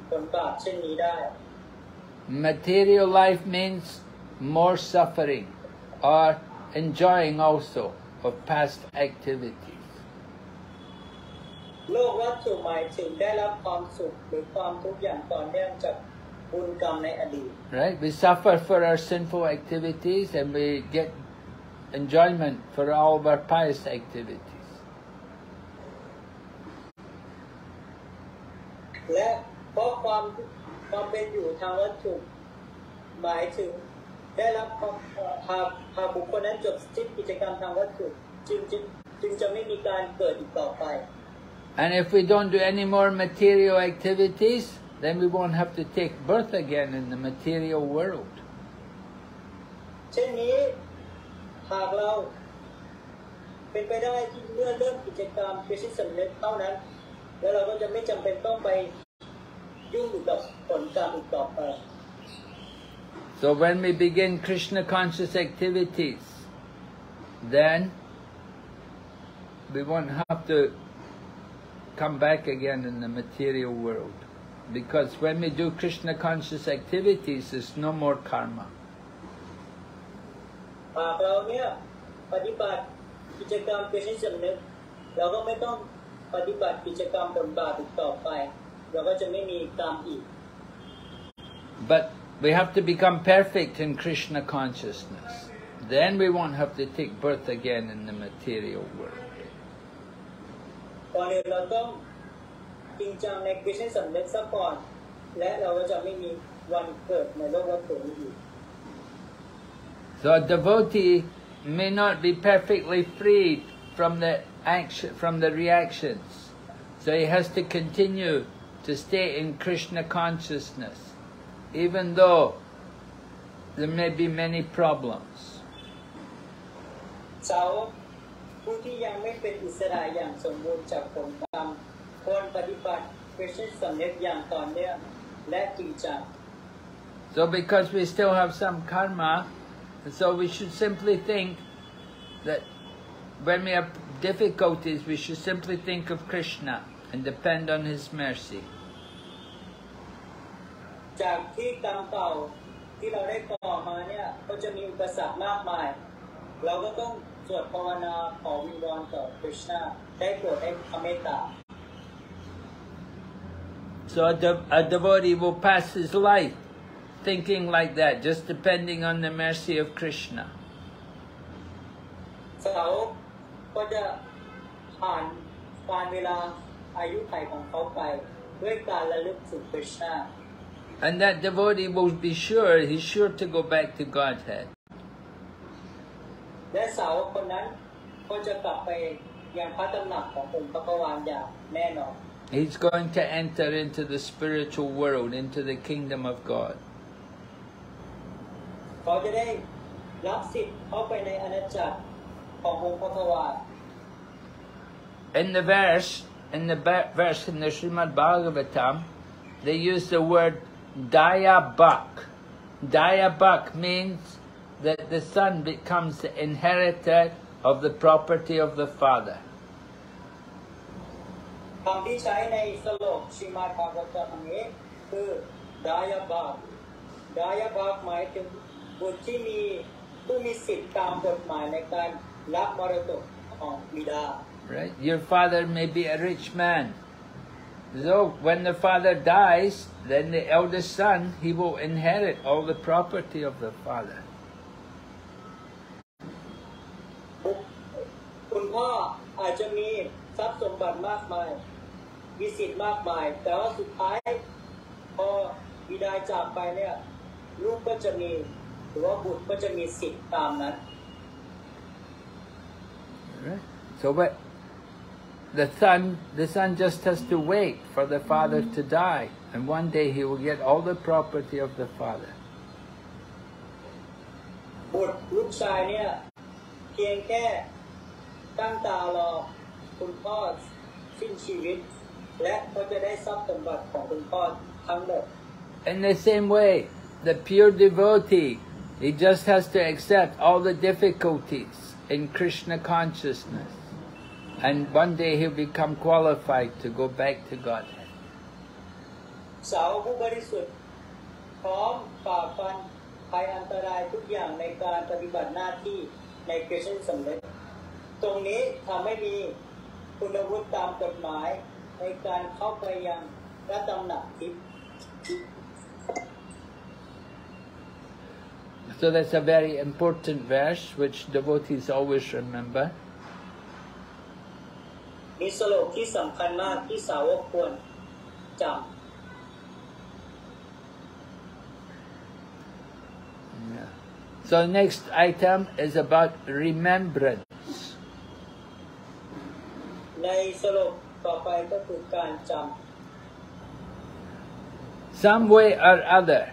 ผลบาปเช่นนี้ได้ Material life means more suffering or enjoying also of past activities. โลกวัตถุหมายถึงได้รับความสุขหรือความทุกข์อย่างต่อเนื่องจากบุญกรรมในอดีต Right? We suffer for our sinful activities and we get enjoyment for all of our pious activities. และเพราะความเป็นอยู่ทางวัตถุหมายถึงได้รับหากบุคคลนั้นจบสิ้นกิจกรรมทางวัตถุจึงจะไม่มีการเกิดอีกต่อไป And if we don't do any more material activities, then we won't have to take birth again in the material world. เช่นนี้หากเราเป็นไปได้ที่เมื่อเริ่มกิจกรรมเป็นที่สำเร็จเท่านั้นแล้วเราก็จะไม่จำเป็นต้องไปยุ่งอยู่กับผลกรรมอีกต่อไป So when we begin Krishna conscious activities, then we won't have to come back again in the material world. Because when we do Krishna conscious activities, there's no more karma. หากเราเนี่ยปฏิบัติกิจกรรมเป็นที่สำนึกเราก็ไม่ต้องปฏิบัติกิจกรรมผลบาปอีกต่อไปเราก็จะไม่มีกรรมอีก But we have to become perfect in Krishna consciousness. Then we won't have to take birth again in the material world. ก่อนอื่นเราต้องจริงจังในกิจสำนึกซะก่อนและเราก็จะไม่มีวันเกิดในโลกวัฏฏุนี้อีก So a devotee may not be perfectly freed from the action, from the reactions. So he has to continue to stay in Krishna consciousness, even though there may be many problems. สาวกผู้ที่ยังไม่เป็นอิสระอย่างสมบูรณ์จากผลกรรมควรปฏิบัติกิจสำนึกอย่างต่อเนื่องและจริงจัง So because we still have some karma, so we should simply think that when we have difficulties, we should simply think of Krishna and depend on His mercy. จากที่กรรมเก่าที่เราได้ก่อมาเนี่ยก็จะมีอุปสรรคมากมายเราก็ต้องสวดภาวนาขอวิงวอนต่อคริชนาได้โปรดให้พระเมตตา So a devotee will pass his life thinking like that, just depending on the mercy of Krishna. สาวกก็จะผ่านการเวลาอายุไขของเขาไปด้วยการระลึกถึงคริชนา And that devotee will be sure, he's sure to go back to Godhead. และสาวกคนนั้นก็จะกลับไปยังพระตำหนักขององค์พระวานอย่างแน่นอน He's going to enter into the spiritual world, into the kingdom of God. เขาจะได้รับสิทธิ์เข้าไปในอาณาจักรขององค์พระวาน In the verse in the Srimad Bhagavatam, they use the word Dayabak. Dayabak means that the son becomes the inheritor of the property of the father. คำที่ใช้ในสโลกชิมาภากตะนี้คือดายาบากดายาบากหมายถึงบุตรที่มีผู้มีสิทธิ์ตามกฎหมายในการรับมรดกของบิดา Right? Your father may be a rich man, So when the father dies, then the eldest son, he will inherit all the property of the father. คุณพ่ออาจจะมีทรัพย์สมบัติมากมายมีสิทธิ์มากมายแต่ว่าสุดท้ายพอบิดาจากไปเนี่ยลูกก็จะมีหรือว่าบุตรก็จะมีสิทธิ์ตามนั้น So but the son just has to wait for the father to die, and one day he will get all the property of the father. บุตรลูกชายเนี่ยเพียงแค่ตั้งตารอคุณพ่อสิ้นชีวิตและก็จะได้ทรัพย์สมบัติของคุณพ่อทั้งหมด In the same way, the pure devotee, he just has to accept all the difficulties in Krishna consciousness, and one day he'll become qualified to go back to Godhead. สาวผู้บริสุทธิ์พร้อมฝ่าฟันภัยอันตรายทุกอย่างในการปฏิบัติหน้าที่ในคริสตสำเร็จตรงนี้ทำให้มีคุณวุฒิตามกฎหมายในการเข้าไปยังพระตำหนักทิพย์ So that's a very important verse which devotees always remember. มีสโลกที่สำคัญมากที่สาวกควรจำ So next item is about remembrance. ในสโลกต่อไปก็คือการจำ Some way or other,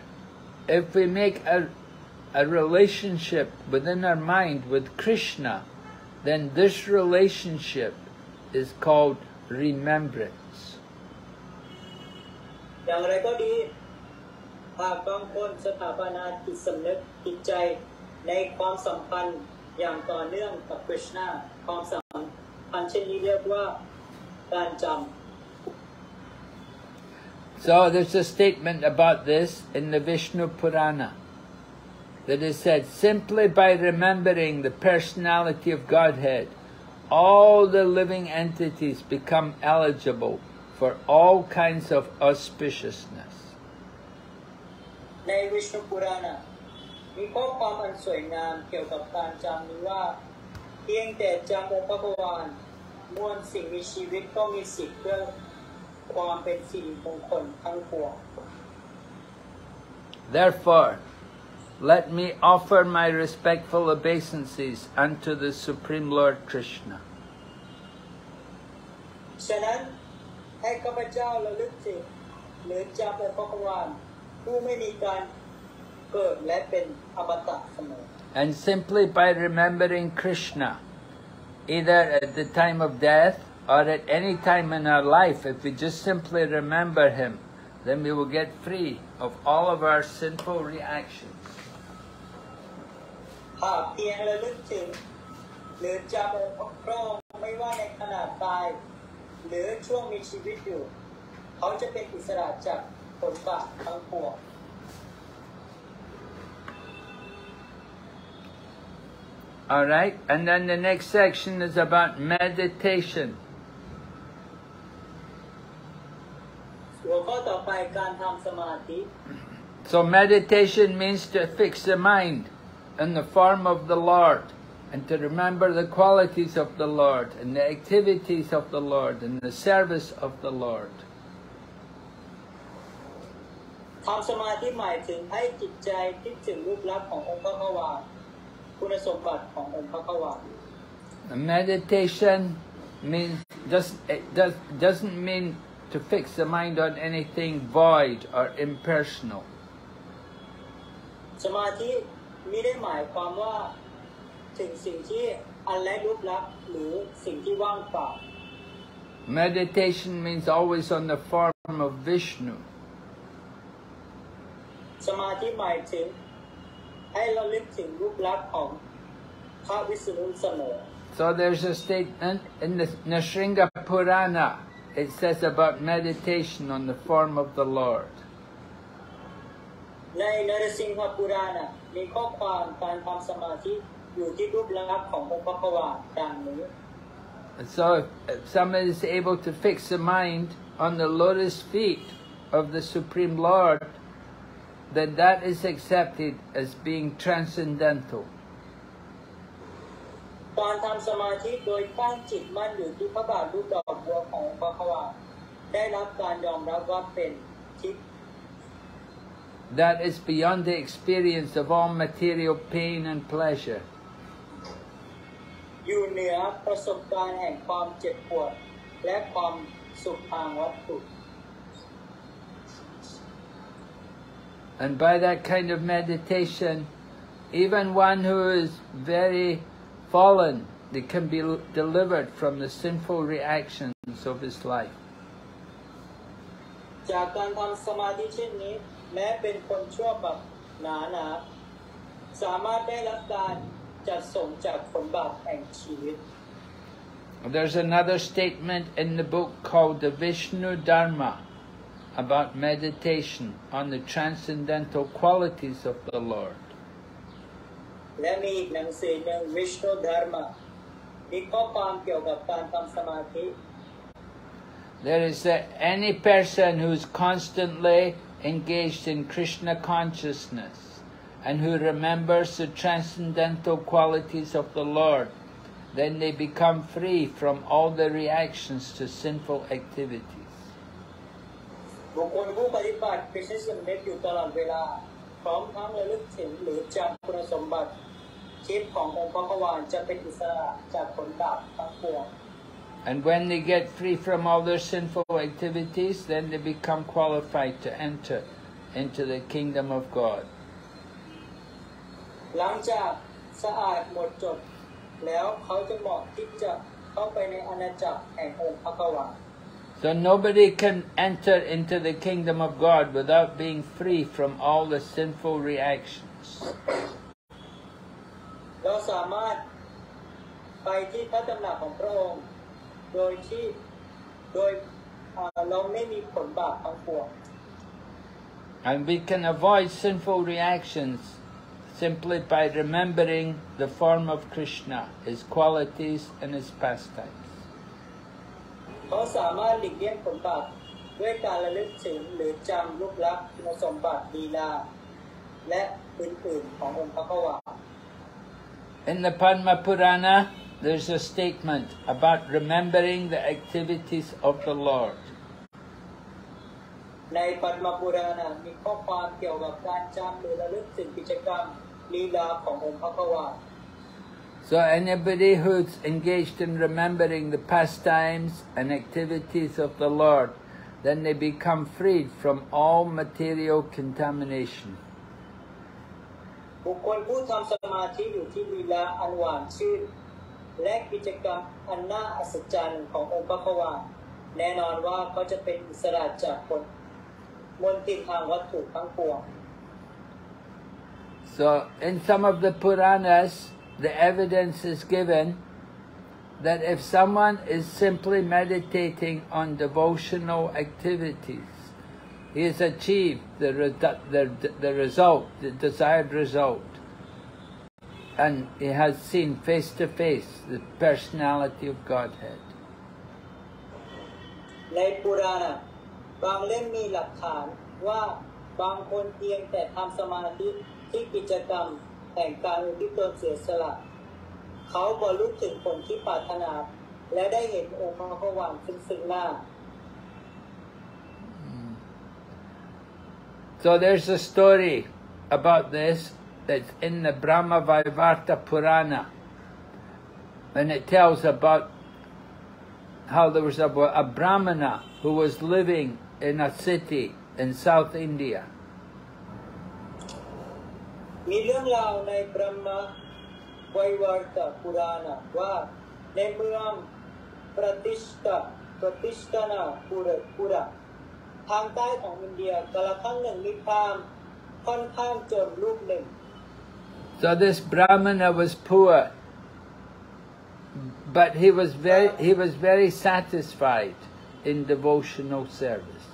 if we make a relationship within our mind with Krishna, then this relationship is called remembrance. อย่างไรก็ดีหากบางคนสถาปนาจิตสำนึกจิตใจในความสัมพันธ์อย่างต่อเนื่องกับคริชนาความสัมพันธ์เช่นนี้เรียกว่าการจำ So there's a statement about this in the Vishnu Purana that is said, simply by remembering the personality of Godhead, all the living entities become eligible for all kinds of auspiciousness. ในวิชนุปุราณมีข้อความอันสวยงามเกี่ยวกับการจำนี้ว่าเพียงแต่จำองค์พระบวรมวลสิ่งมีชีวิตก็มีสิทธิ์เพื่อความเป็นสิริมงคลทั้งปวง Therefore, let me offer my respectful obeisances unto the Supreme Lord Krishna. ฉะนั้นให้ข้าพเจ้าระลึกถึงหรือจำองค์พระบวรผู้ไม่มีการเกิดและเป็นอมตะเสมอ And simply by remembering Krishna, either at the time of death or at any time in our life, if we just simply remember Him, then we will get free of all of our sinful reactions. หากเพียงระลึกถึงหรือจำองค์พระองค์ไม่ว่าในขณะตายหรือช่วงมีชีวิตอยู่เขาจะเป็นอิสระจากผลบาปทั้งปวง All right, and then the next section is about meditation. หัวข้อต่อไปการทำสมาธิ So meditation means to fix the mind in the form of the Lord, and to remember the qualities of the Lord, and the activities of the Lord, and the service of the Lord. ทำสมาธิหมายถึงให้จิตใจคิดถึงรูปลักษณ์ขององค์พระภวาคุณสมบัติขององค์พระภวา Meditation means doesn't mean to fix the mind on anything void or impersonal. สมาธิไม่ได้หมายความว่าถึงสิ่งที่อันไร้รูปลักษณ์หรือสิ่งที่ว่างเปล่า Meditation means always on the form of Vishnu. สมาธิหมายถึงให้เราลึกถึงรูปลักษณ์ของพระวิษณุเสมอ So there's a statement in the Nrsimha Purana. It says about meditation on the form of the Lord. ในนรสิงหปุราณมีข้อความการทำสมาธิอยู่ที่รูปลักษณ์ขององค์พระวาดังนี้ So if someone is able to fix the mind on the lotus feet of the Supreme Lord, then that is accepted as being transcendental. การทำสมาธิโดยตั้งจิตมั่นอยู่ที่พระบาทรูปดอกบัวของพระขวาได้รับการยอมรับว่าเป็นทิพย์ That is beyond the experience of all material pain and pleasure. อยู่เหนือประสบการณ์แห่งความเจ็บปวดและความสุขทางวัตถุ And by that kind of meditation, even one who is very fallen, they can be delivered from the sinful reactions of his life. จากการทำสมาธิเช่นนี้แม้เป็นคนชั่วแบบหนาสามารถได้รับการจัดส่งจากผลบาปแห่งชีวิต There's another statement in the book called the Vishnu Dharma about meditation on the transcendental qualities of the Lord. และมีอีกหนังสือหนึ่ง Vishnu Dharma มีข้อความเกี่ยวกับการทำสมาธิ There is any person who is constantly engaged in Krishna consciousness and who remembers the transcendental qualities of the Lord, then they become free from all the reactions to sinful activities. บุคคลผู้ปฏิบัติเป็นเช่นสำนึกอยู่ตลอดเวลาพร้อมทั้งระลึกถึงหรือจำคุณสมบัติชีพขององค์พระขวานจะเป็นอิสระจากผลบาปทั้งปวง And when they get free from all their sinful activities, then they become qualified to enter into the kingdom of God. หลังจากสะอาดหมดจดแล้วเขาจะเหมาะที่จะเข้าไปในอาณาจักรแห่งองค์พระขวาน So nobody can enter into the kingdom of God without being free from all the sinful reactions. เราสามารถไปที่พระตำหนักของพระองค์โดยเราไม่มีผลบาปทั้งปวง And we can avoid sinful reactions simply by remembering the form of Krishna, his qualities and his pastimes. เขาสามารถหลีกเลี่ยงผลบาปด้วยการระลึกถึงหรือจำรูปลักษณ์คุณสมบัติลีลาและอื่นๆขององค์พระขวาน In the Padma Purana, there's a statement about remembering the activities of the Lord. ในปัตมปุราณมีข้อความเกี่ยวกับการจำหรือระลึกถึงกิจกรรมลีลาขององค์พระขวาน So anybody who's engaged in remembering the pastimes and activities of the Lord, then they become freed from all material contamination. บุคคลผู้ทำสมาธิอยู่ที่ลีลาอันหวานชื่นและกิจกรรมอันน่าอัศจรรย์ขององค์พระขวานแน่นอนว่าเขาจะเป็นอิสระจากมลทินทางวัตถุทั้งปวง So in some of the Puranas, the evidence is given that if someone is simply meditating on devotional activities, he has achieved the result, the desired result. And he has seen face to face the personality of Godhead. ในปุราณบางเล่มมีหลักฐานว่าบางคนเพียงแต่ทำสมาธิที่กิจกรรมแห่งการอุทิศตนเสียสละเขาบรรลุถึงผลที่ปรารถนาและได้เห็นองค์พระขวานซึ่งหน้า So there's a story about this that's in the Brahma Vaivarta Purana, and it tells about how there was a Brahmana who was living in a city in South India. มีเรื่องราวในบรมไวยวารตปุราณว่าในเมืองประติชตนาปุระทางใต้ของอินเดียกาลครั้งหนึ่งมีพราหมณ์ค่อนข้างจนรูปหนึ่ง So this Brahmana was poor, but he was very satisfied in devotional service.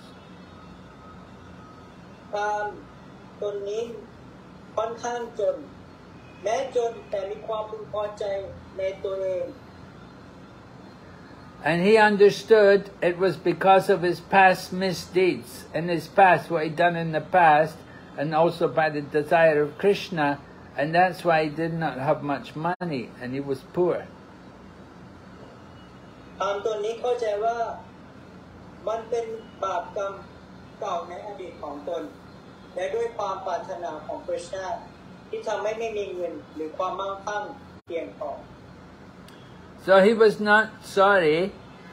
พราหมณ์ตนนี้ค่อนข้างจนแม้จนแต่มีความพึงพอใจในตัวเอง And he understood it was because of his past misdeeds, in his past, what he'd done in the past, and also by the desire of Krishna, and that's why he did not have much money, and he was poor. ตัวนี้เข้าใจว่ามันเป็นบาปกรรมเก่าในอดีตของตนและด้วยความปรารถนาของพระเจ้าที่ทำให้ไม่มีเงินหรือความมั่งคั่งเพียงพอ So he was not sorry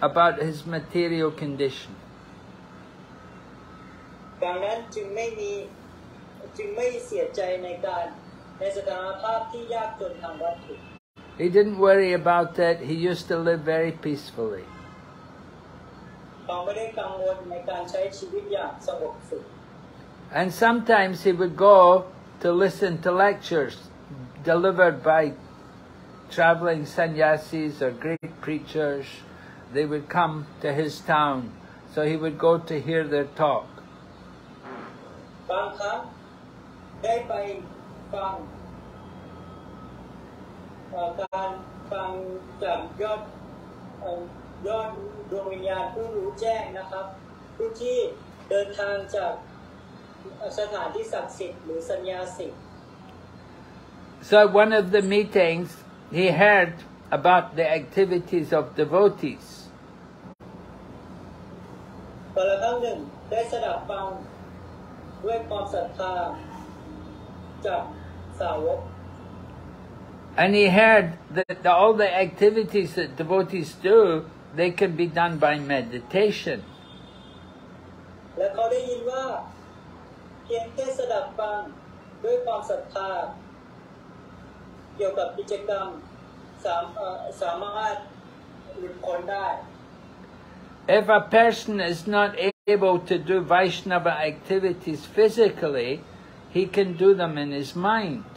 about his material condition. ดังนั้นจึงไม่เสียใจในสถานภาพที่ยากจนทางวัตถุ He didn't worry about that. He used to live very peacefully. เขาไม่ได้กังวลในการใช้ชีวิตอย่างสงบสุข And sometimes he would go to listen to lectures delivered by traveling sannyasis or great preachers. They would come to his town, so he would go to hear their talk. บางครั้งได้ไปฟังการฟังจากยอดดวงวิญญาณผู้รู้แจ้งนะครับผู้ที่เดินทางจากสถานที่ศักดิ์สิทธิ์หรือสัญญาสิทธิ์ So one of the meetings, he heard about the activities of devotees. แต่ละครั้งหนึ่งได้สดับฟังด้วยความศรัทธาจากสาวก And he heard that all the activities that devotees do, they can be done by meditation. และเขาได้ยินว่าเพียงแค่สดับฟังด้วยความศรัทธาเกี่ยวกับกิจกรรมสามารถหลุดพ้นได้ If a person is not able to do Vaishnava activities physically, he can do them in his mind.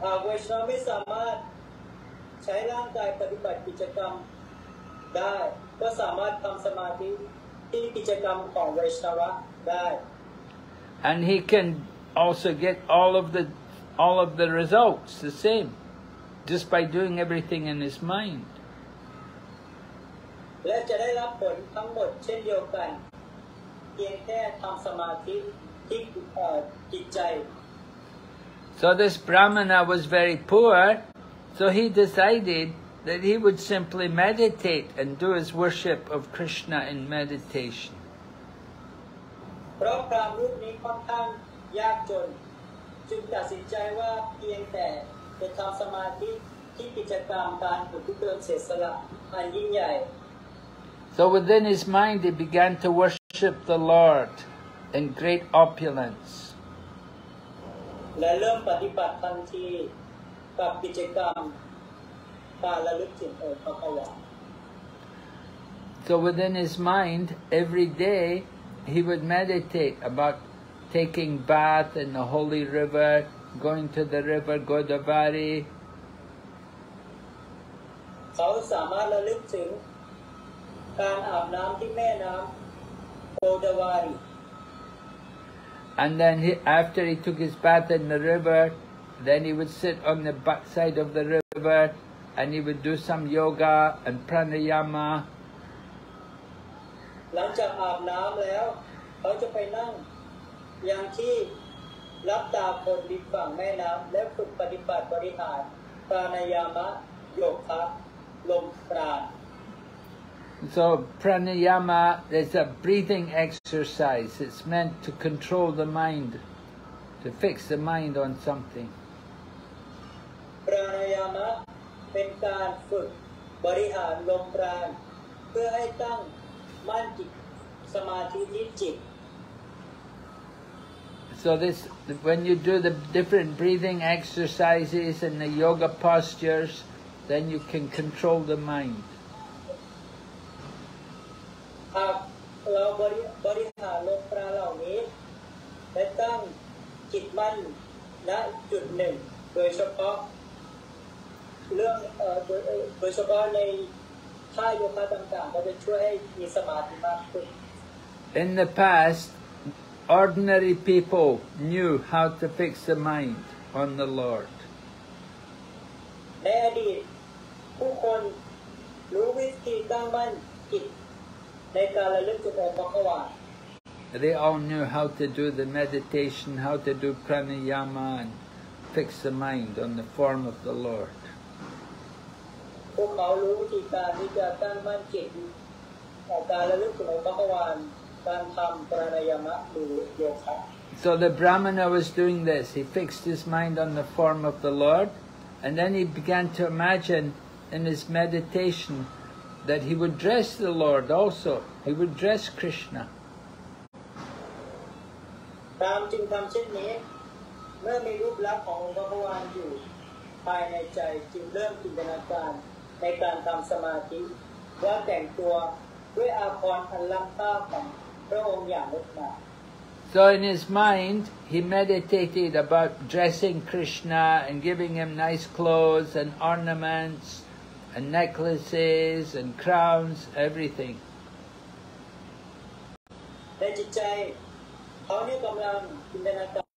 หากไวชนไม่สามารถใช้ร่างกายปฏิบัติกิจกรรมได้ก็สามารถทำสมาธิที่กิจกรรมของไวชนวะได้ And he can also get all of the results the same, just by doing everything in his mind. และจะได้รับผลทั้งหมดเช่นเดียวกันเพียงแค่ทำสมาธิที่จิตใจ So this Brahmana was very poor, so he decided that he would simply meditate and do his worship of Krishna in meditation. เพราะพราหมณ์รูปนี้ค่อนข้างยากจนจึงตัดสินใจว่าเพียงแต่จะทำสมาธิที่กิจกรรมการอุทิศตนเสียสละอันยิ่งใหญ่ So within his mind he began to worship the Lord in great opulence. และเริ่มปฏิบัติทันทีกับกิจกรรมการระลึกถึงพระภวา So within his mind, every day he would meditate about taking bath in the holy river, going to the river Godavari. เขาสามารถระลึกถึงการอาบน้ำที่แม่น้ำโกดาวารี And then after he took his bath in the river, then he would sit on the backside of the river and he would do some yoga and pranayama. หลังจากอาบน้ำแล้วเขาจะไปนั่งอย่างที่รับตาคนริมฝั่งแม่น้ำและฝึกปฏิบัติบริหารปรานายามะโยคะลมปราณ So pranayama is a breathing exercise. It's meant to control the mind, to fix the mind on something. ปรานายามะเป็นการฝึกบริหารลมปราณเพื่อให้ตั้งมั่นจิตสมาธิที่จิต So when you do the different breathing exercises and the yoga postures, then you can control the mind. หากเราบริหารลมปราณเหล่านี้และตั้งจิตมั่นณจุดหนึ่งโดยเฉพาะโดยเฉพาะในท่าโยคะต่างๆก็จะช่วยให้มีสมาธิมากขึ้น In the past, ordinary people knew how to fix the mind on the Lord. ในอดีตผู้คน รู้วิธีตั้งมั่นจิตในการระลึกถึงองค์พระขวาน They all knew how to do the meditation, how to do pranayama and fix the mind on the form of the Lord. พวกเขารู้วิธีการที่จะตั้งมั่นจิตในการระลึกถึงองค์พระขวานการทำปรานายามะหรือโยคะ So the Brahmana was doing this. He fixed his mind on the form of the Lord, and then he began to imagine in his meditation that he would dress the Lord also. He would dress Krishna. ตามจึงทำเช่นนี้เมื่อมีรูปลักษณ์ขององค์พระขวานอยู่ภายในใจจึงเริ่มจินตนาการในการทำสมาธิว่าแต่งตัวด้วยอาภรณ์อันล้ำค่าของพระองค์อย่างงดงาม So in his mind, he meditated about dressing Krishna and giving him nice clothes and ornaments and necklaces and crowns, everything. ในจิตใจเขาเนี่ยกำลังจินตนาการ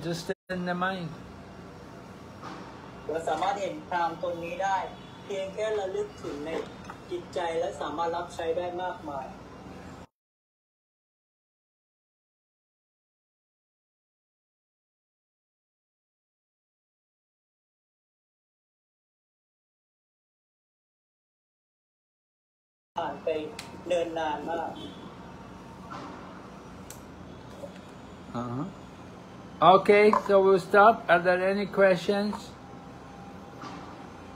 just in the mind. เราสามารถเห็นพรามตนนี้ได้เพียงแค่ระลึกถึงในจิตใจและสามารถรับใช้ได้มากมายผ่านไปเนินนานมาก Okay, so we'll stop. Are there any questions?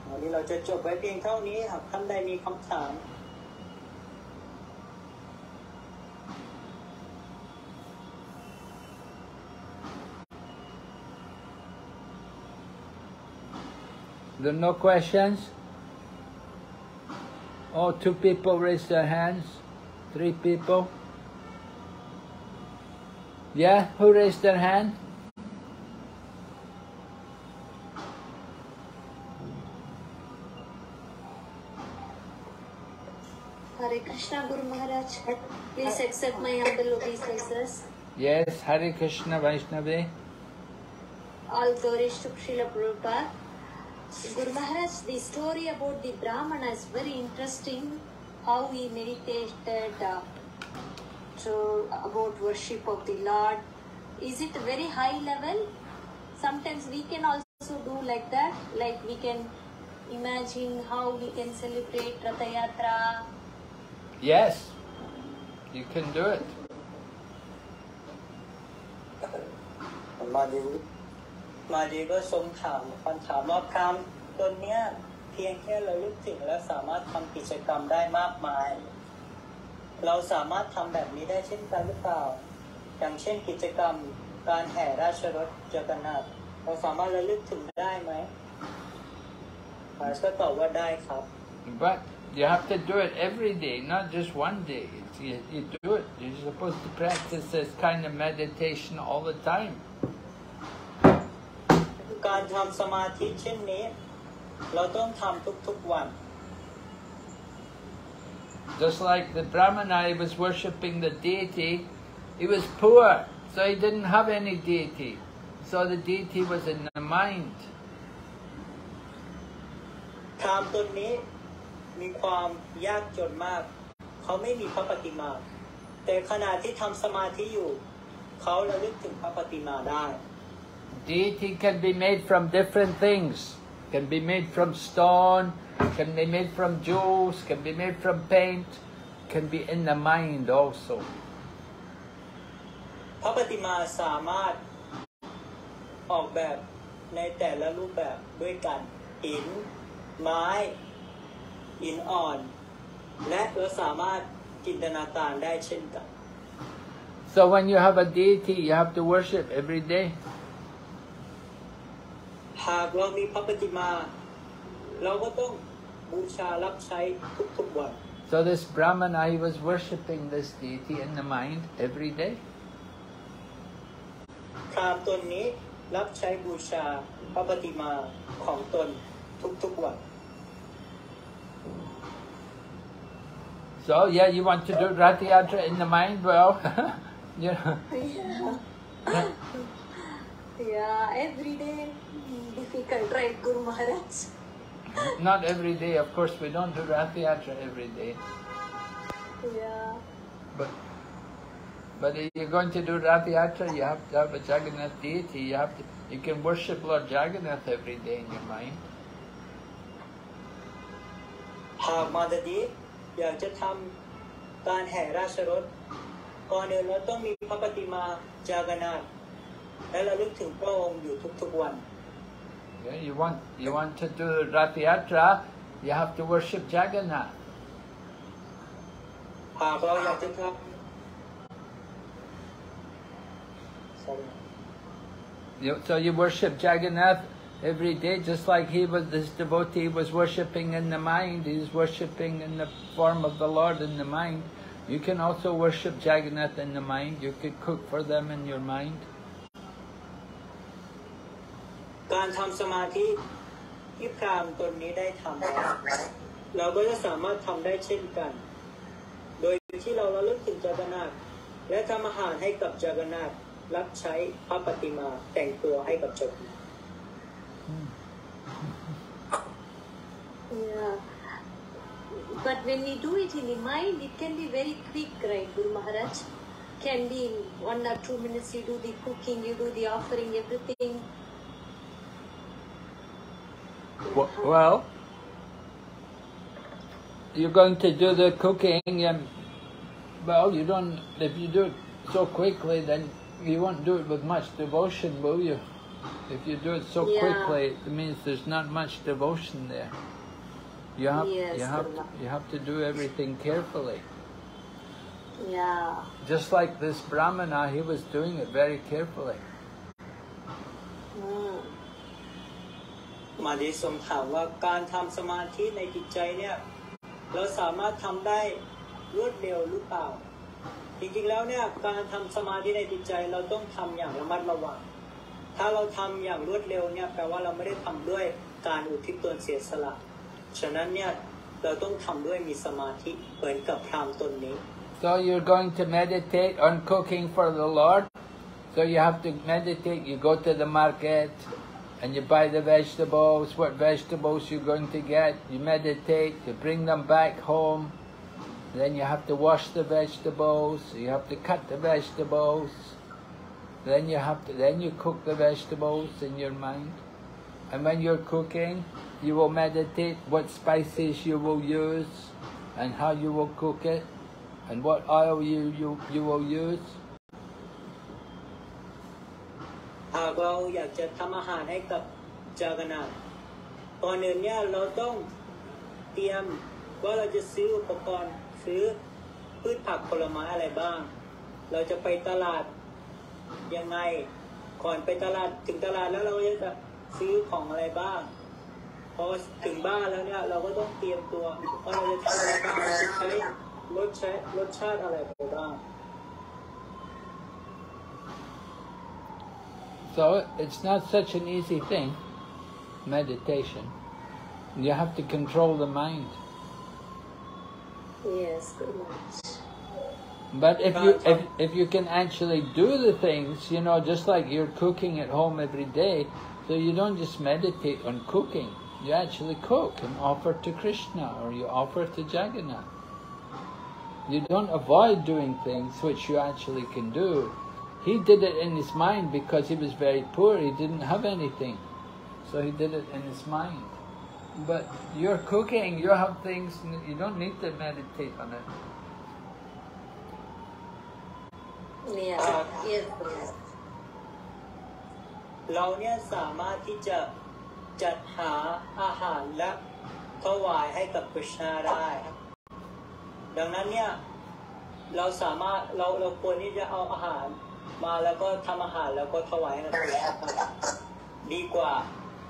วันนี้เราจะจบไว้เพียงเท่านี้หากท่านใดมีคำถาม There are no questions? Oh, 2 people raised their hands. 3 people. Yeah, who raised their hand? Hare Krishna Guru Maharaj, please accept my humble obeisances. Yes, Hare Krishna Vaishnavi. All glories to Srila Prabhupada. Guru Maharaj, the story about the Brahmana is very interesting. How he meditated about worship of the Lord. Is it very high level? Sometimes we can also do like that. Like we can imagine how we can celebrate Ratha Yatra. Yes, you can do it. มาดีก็ทรงถามว่าพรามตนเนี้ยเพียงแค่ระลึกถึงและสามารถทำกิจกรรมได้มากมายเราสามารถทำแบบนี้ได้เช่นกันหรือเปล่าอย่างเช่นกิจกรรมการแห่ราชรถจักรนาถเราสามารถระลึกถึงได้ไหมก็ตอบว่าได้ครับ But you have to do it every day, not just one day. You do it. You're supposed to practice this kind of meditation all the time. การทำสมาธิเช่นนี้เราต้องทำทุกๆวัน Just like the Brahmana, he was worshipping the deity. He was poor, so he didn't have any deity. So the deity was in the mind. พราหมณ์ตนนี้มีความยากจนมากเขาไม่มีพระปฏิมาแต่ขณะที่ทำสมาธิอยู่เขาระลึกถึงพระปฏิมาได้ Deity can be made from different things. Can be made from stone, can be made from jewels, can be made from paint, can be in the mind also. พระปฏิมาสามารถออกแบบในแต่ละรูปแบบด้วยกันหินไม้หินอ่อนและเราสามารถจินตนาการได้เช่นกัน So when you have a deity, you have to worship every day. หากเรามีพระปฏิมาเราก็ต้องบูชารับใช้ทุกๆวัน So this Brahmana, he was worshipping this deity in the mind every day. พราหมณ์ตนนี้รับใช้บูชาพระปฏิมาของตนทุกๆวัน So yeah, you want to do Ratha Yatra in the mind? Well, you know. Yeah, every day difficult, right, Guru Maharaj? Not every day, of course. We don't do Ratha Yatra every day. Yeah. But if you're going to do Ratha Yatra, you have to have a Jagannath deity. You can worship Lord Jagannath every day in your mind. หากมาดีอยากจะทำการแห่ราชรถก่อนอื่นเราต้องมีพระปฏิมาจากนาถและระลึกถึงพระองค์อยู่ทุกๆวัน Yeah, you want to do Ratha Yatra, you have to worship Jagannath. หากเราอยากจะทำ So you worship Jagannath every day, just like this devotee was worshipping in the mind. He's worshipping in the form of the Lord in the mind. You can also worship Jagannath in the mind. You could cook for them in your mind. การทำสมาธิที่พราหมณ์ตนนี้ได้ทำแล้วเราก็จะสามารถทำได้เช่นกันโดยที่เราระลึกถึงจากนาถและทำอาหารให้กับจากนาถ รับใช้พระปฏิมาแต่งตัวให้กับเจ้าพี่ Yeah. But when we do it in the mind, it can be very quick, right, Guru Maharaj? Can be in 1 or 2 minutes you do the cooking, you do the offering, everything. Well, you're going to do the cooking, and well, you don't. If you do it so quickly, then you won't do it with much devotion, will you? If you do it so quickly, it means there's not much devotion there. You have to do everything carefully. Yeah. Just like this Brahmana, he was doing it very carefully. มาดีสมถามว่าการทำสมาธิในจิตใจเนี่ยเราสามารถทำได้รวดเร็วหรือเปล่าจริงๆแล้วเนี่ยการทำสมาธิในจิตใจเราต้องทำอย่างระมัดระวังถ้าเราทำอย่างรวดเร็วเนี่ยแปลว่าเราไม่ได้ทำด้วยการอุทิศตนเสียสละฉะนั้นเนี่ยเราต้องทำด้วยมีสมาธิเหมือนกับพราหมณ์ตนนี้ So you're going to meditate on cooking for the Lord. So you have to meditate. You go to the market and you buy the vegetables. What vegetables you're going to get? You meditate. You bring them back home. Then you have to wash the vegetables. You have to cut the vegetables. Then you cook the vegetables in your mind. And when you're cooking, you will meditate what spices you will use and how you will cook it and what oil you will use. หากเราอยากจะทำอาหารให้กับจากนาก่อนอื่นเนี่ยเราต้องเตรียมว่าเราจะซื้ออุปกรณ์ซื้อพืชผักผลไม้อะไรบ้างเราจะไปตลาดยังไงก่อนไปตลาดถึงตลาดแล้วเราจะซื้อของอะไรบ้างพอถึงบ้านแล้วเนี่ยเราก็ต้องเตรียมตัวว่าเราจะทำอะไรบ้างเราจะใช้รสชาติอะไรไปบ้าง So it's not such an easy thing, meditation. You have to control the mind. Yes, very much. But if you can actually do the things, you know, just like you're cooking at home every day, so you don't just meditate on cooking. You actually cook and offer to Krishna or you offer to Jagannath. You don't avoid doing things which you actually can do. He did it in his mind because he was very poor. He didn't have anything. So he did it in his mind. But you're cooking, you have things, you don't need to meditate on it. Yeah. Yes. เราเนี่ยสามารถที่จะจัดหาอาหารและถวายให้กับคริชนาได้ดังนั้นเนี่ยเราสามารถเราควรที่จะเอาอาหารมาแล้วก็ทำอาหารแล้วก็ถวายให้กับคริชนาดีกว่า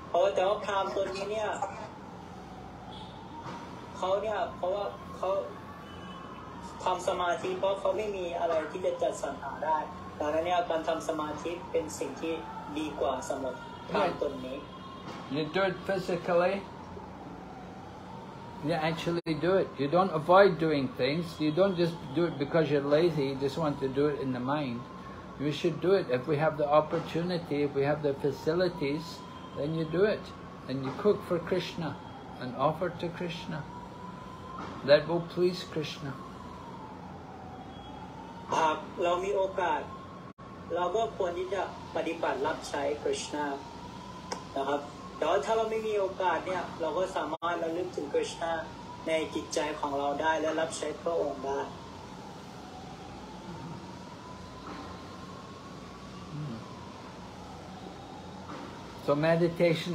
เพราะแต่ว่าพราหมณ์ตัวนี้เนี่ยเขาเนี่ยเพราะว่าเขาทำสมาธิเพราะเขาไม่มีอะไรที่จะจัดสรรหาได้ดังนั้นเนี่ยการทำสมาธิเป็นสิ่งที่ดีกว่าสำหรับพราหมณ์ตัวนี้ You do it physically. You actually do it. You don't avoid doing things. You don't just do it because you're lazy. You just want to do it in the mind. You should do it if we have the opportunity, if we have the facilities, then you do it. And you cook for Krishna and offer to Krishna. That will please Krishna. หากเรามีโอกาสเราก็ควรที่จะปฏิบัติรับใช้คริชนานะครับแต่ว่าถ้าเราไม่มีโอกาสเนี่ยเราก็สามารถระลึกถึงคริชนาในจิตใจของเราได้และรับใช้พระองค์ได้ So meditation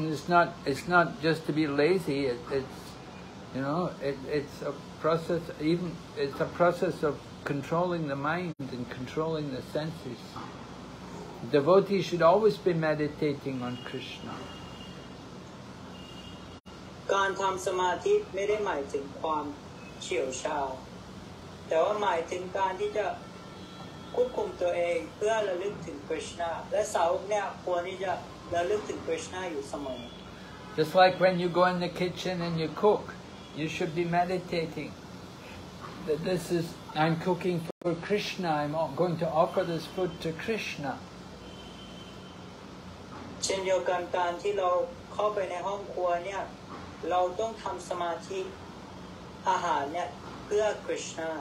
is not just to be lazy. It's you know it's a process. It's a process of controlling the mind and controlling the senses. Devotees should always be meditating on Krishna. การทำสมาธิไม่ได้หมายถึงความเฉียวชาญแต่ว่าหมายถึงการที่จะควบคุมตัวเองเพื่อระลึกถึงคริชนาและสาวกเนี่ยควรที่จะระลึกถึงคริชนาอยู่เสมอ Just like when you go in the kitchen and you cook, you should be meditating that I'm cooking for Krishna. I'm going to offer this food to Krishna. เช่นเดียวกันการที่เราเข้าไปในห้องครัวเนี่ยเราต้องทำสมาธิอาหารเนี่ยเพื่อคริชนา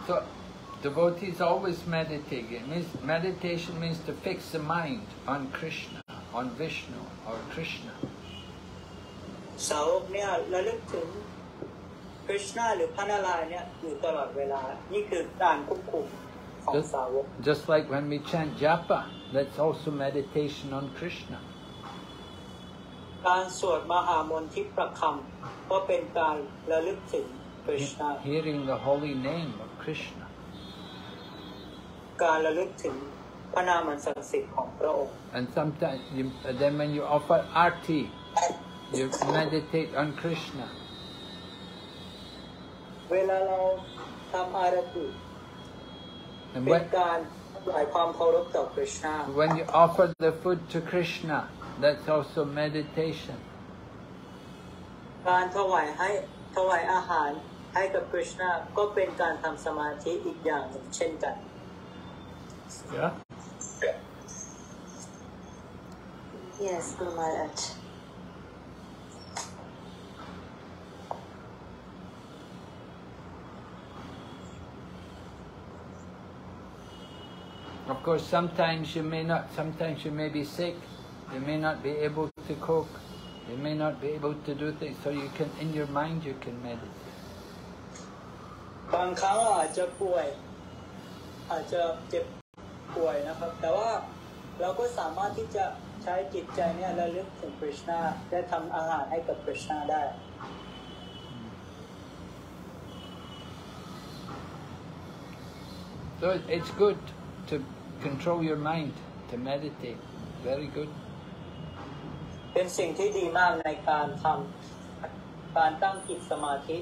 So devotees always meditate. It means meditation means to fix the mind on Krishna, on Vishnu or Krishna. สาวกเนี่ยระลึกถึงคริชนาหรือพระนารายณ์เนี่ยอยู่ตลอดเวลานี่คือการควบคุมของสาวก Just like when we chant japa, that's also meditation on Krishna. การสวดมหามนต์ทิประคำก็เป็นการระลึกถึงคริชนา Hearing the holy name of Krishna. การระลึกถึงพระนามอันศักดิ์สิทธิ์ของพระองค์ And sometimes, then when you offer arti, you meditate on Krishna. เวลาเราทำอารติเป็นการถวายความเคารพต่อคริชนา When you offer the food to Krishna, that's also meditation. การถวายอาหารให้กับคริชนาก็เป็นการทำสมาธิอีกอย่างหนึ่งเช่นกัน Yeah. Yes, Guru Maharaj. Of course, sometimes you may be sick, you may not be able to cook, you may not be able to do things, so you can, in your mind, you can meditate. บางครั้งเราอาจจะป่วยอาจจะเจ็บป่วยนะครับแต่ว่าเราก็สามารถที่จะใช้จิตใจเนี่ยระลึกถึงคริชนาและทำอาหารให้กับคริชนาได้ So it's good to control your mind, to meditate. Very good. เป็นสิ่งที่ดีมากในการทำการตั้งจิตสมาธิ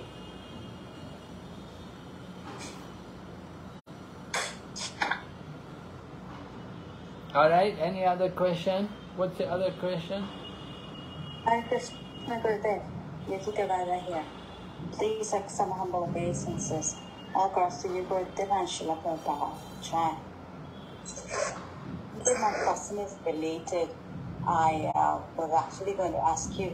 All right, any other question? What's the other question? Hare Krishna Gurudev, Yukikavada here. Please accept some humble obeisances. All girls to you, Gurudev and Srila Prabhupada. Chant. My question is related. I was actually going to ask you,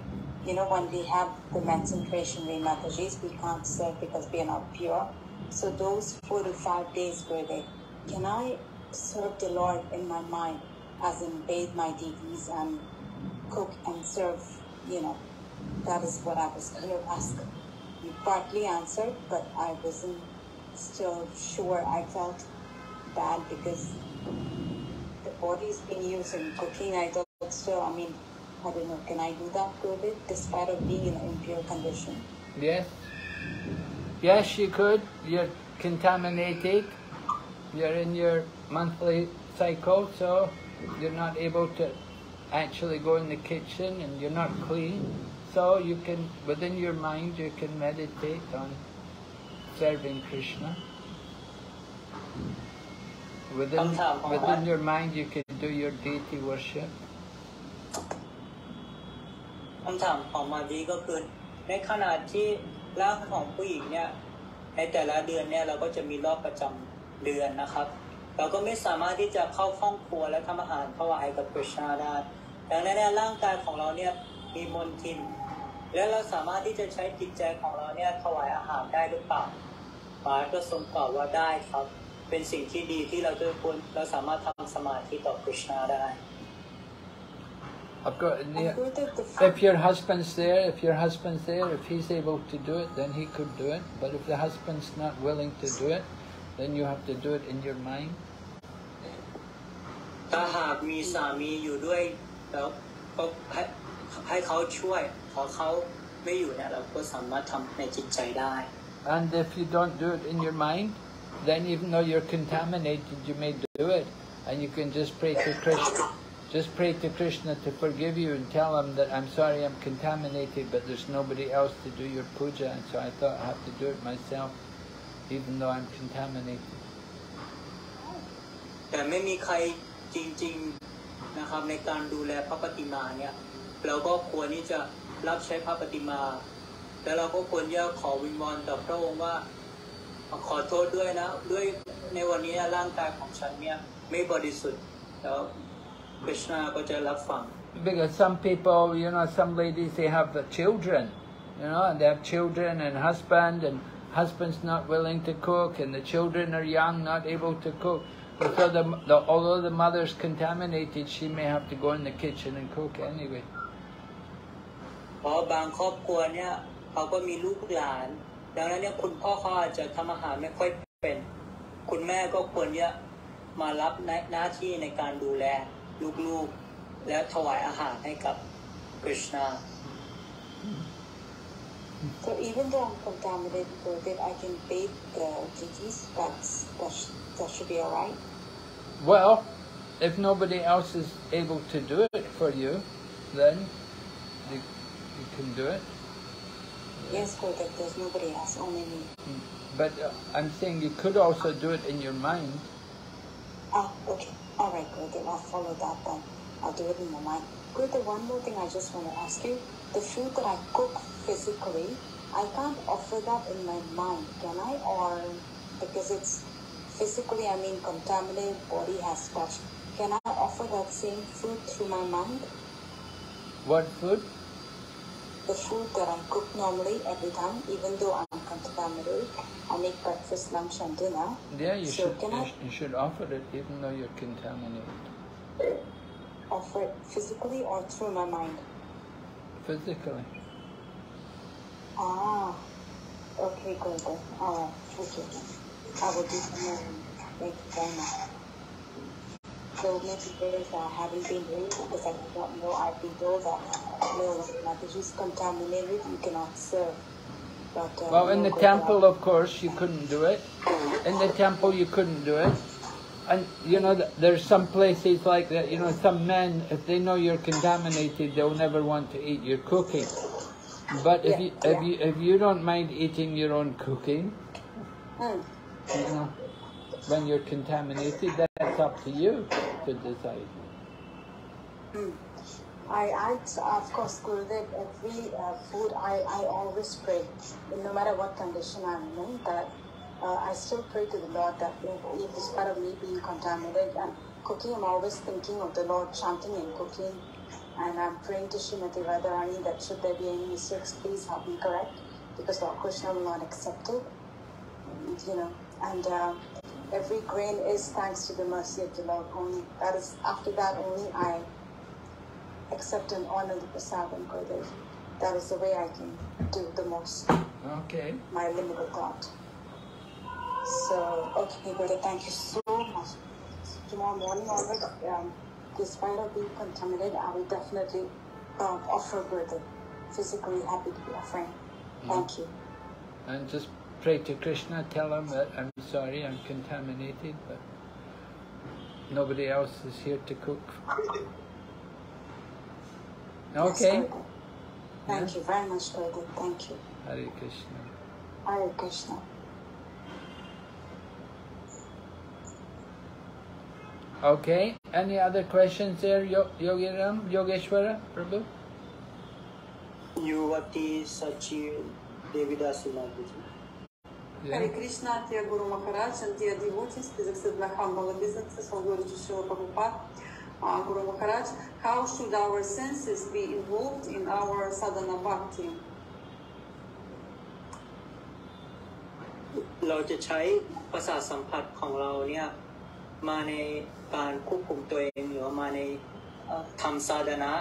when we have the concentration way Matajis, we can't serve because we are not pure. So those 4 to 5 days, Gurudev, can I serve the Lord in my mind, as in bathe my deities and cook and serve, that is what I was going to ask. You partly answered, but I wasn't still sure. I felt bad because the body is being used in cooking. I thought still, I don't know, can I do that good despite of being in an impure condition? Yes. Yes, you could. You're contaminated. You're in your monthly cycle, so you're not able to actually go in the kitchen and you're not clean. So you can, within your mind, you can meditate on serving Krishna. Within your mind, you can do your deity worship. คำถามของมาดีก็คือในขณะที่ร่างของผู้หญิงเนี่ยในแต่ละเดือนเนี่ยเราก็จะมีรอบประจำเดือนนะครับเราก็ไม่สามารถที่จะเข้าห้องครัวและทำอาหารถวายกับคริชนาได้ดังนั้นร่างกายของเราเนี่ยมีมลทินและเราสามารถที่จะใช้จิตใจของเราเนี่ยถวายอาหารได้หรือเปล่าพระก็ทรงตอบว่าได้ครับเป็นสิ่งที่ดีที่เราสามารถทำสมาธิต่อคริชนาได้ Of course, if your husband's there, if he's able to do it, then he could do it. But if the husband's not willing to do it, then you have to do it in your mind. ถ้าหากมีสามีอยู่ด้วยแล้วก็ให้เขาช่วยพอเขาไม่อยู่เนี่ยเราก็สามารถทำในจิตใจได้ And if you don't do it in your mind, then even though you're contaminated, you may do it, and you can just pray to Krishna. Just pray to Krishna to forgive you and tell him that I'm sorry I'm contaminated, but there's nobody else to do your puja, and so I thought I have to do it myself, even though I'm contaminated. แต่ไม่มีใครจริงๆนะครับในการดูแลพระปฏิมาเนี่ยเราก็ควรที่จะรับใช้พระปฏิมา แล้วเราก็ควรจะขอวิงวอนต่อพระองค์ว่าขอโทษด้วยนะด้วยในวันนี้ร่างกายของฉันเนี่ยไม่บริสุทธิ์แล้วคริชนาก็จะรับฟัง Because some people, you know, some ladies, they have the children, you know, and they have children and husband's not willing to cook, and the children are young, not able to cook. So although the mother's contaminated, she may have to go in the kitchen and cook anyway. เพราะบางครอบครัวเนี่ยเขาก็มีลูกหลานดังนั้นเนี่ยคุณพ่อเขาอาจจะทำอาหารไม่ค่อยเป็นคุณแม่ก็ควรจะมารับหน้าที่ในการดูแลลูกๆและถวายอาหารให้กับคริชนา So even though I'm contaminated with it, I can bathe the deities. That should be alright. Well, if nobody else is able to do it for you, then you can do it. Yes, Gurudev, there's nobody else, only me. But I'm saying you could also do it in your mind. Ah, okay. Alright, Gurudev, I'll follow that then. I'll do it in my mind. Gurudev, one more thing I just want to ask you. The food that I cook physically, I can't offer that in my mind, can I? Or because it's physically, I mean, contaminated, body has touched. Can I offer that same food through my mind? What food? The food that I cook normally every time, even though I'm contaminated. I make breakfast, lunch, and dinner. Yeah, you should offer it even though you're contaminated. Offer it physically or through my mind? Physically. Ah, okay, good. Alright, okay. I will do some. Thank you very much. So maybe days I haven't been doing because I did not know. I've been told that no, Mataji is contaminated, you cannot serve. But, well, in the temple, of course, you couldn't do it. In the temple, you couldn't do it. And, you know, there's some places like that, you know, some men, if they know you're contaminated, they'll never want to eat your cooking. But if you don't mind eating your own cooking, you know, when you're contaminated, that's up to you to decide. Of course, Gurudev, every food, I always pray, no matter what condition I'm in, that I still pray to the Lord that in spite of me being contaminated and cooking, I'm always thinking of the Lord, chanting and cooking, and I'm praying to Srimati Radharani that should there be any mistakes, please help me correct, because Lord Krishna will not accept it, you know, and every grain is thanks to the mercy of the Lord only. That is, after that only I accept and honor the prasadam, Gurudev. That is the way I can do the most. Okay. My limited thought. So, okay, Gurudev, thank you so much. Tomorrow morning onward, despite of being contaminated, I will definitely offer Gurudev. Physically happy to be offering. Thank you. And just pray to Krishna, tell him that I'm sorry, I'm contaminated, but nobody else is here to cook. Okay. Yes, thank you very much, Gurudev. Thank you. Hare Krishna. Hare Krishna. Okay. Any other questions there, Yogiram, Yogeshwara, Prabhu? Yuvati Sachi Devidasula. Hare Krishna, dear Guru Maharaj and dear devotees, please accept my humble obeisances on glory to Srila Prabhupada. Guru Maharaj, how should our senses be involved in our sadhana bhakti? เราจะใช้ประสาทสัมผัสของเราเนี่ยมาในการควบคุมตัวเองหรือมาในทำสาธนะ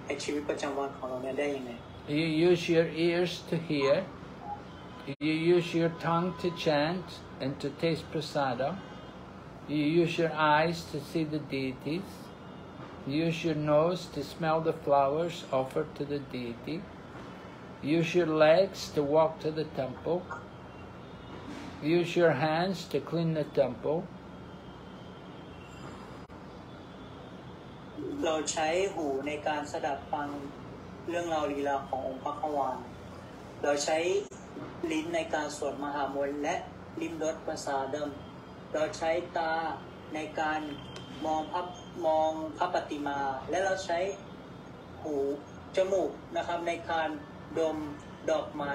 ในชีวิตประจำวันของเราเนี่ยได้ยังไง You use your ears to hear, you use your tongue to chant and to taste prasada, you use your eyes to see the deities, you use your nose to smell the flowers offered to the deity, use your legs to walk to the temple, use your hands to clean the temple. เราใช้หูในการสดับฟังเรื่องราวลีลาขององค์พระขวานเราใช้ลิ้นในการสวดมหามนต์และลิ้มรสประสาดมเราใช้ตาในการมองพระปฏิมาและเราใช้หูจมูกนะครับในการดม ดอกไม้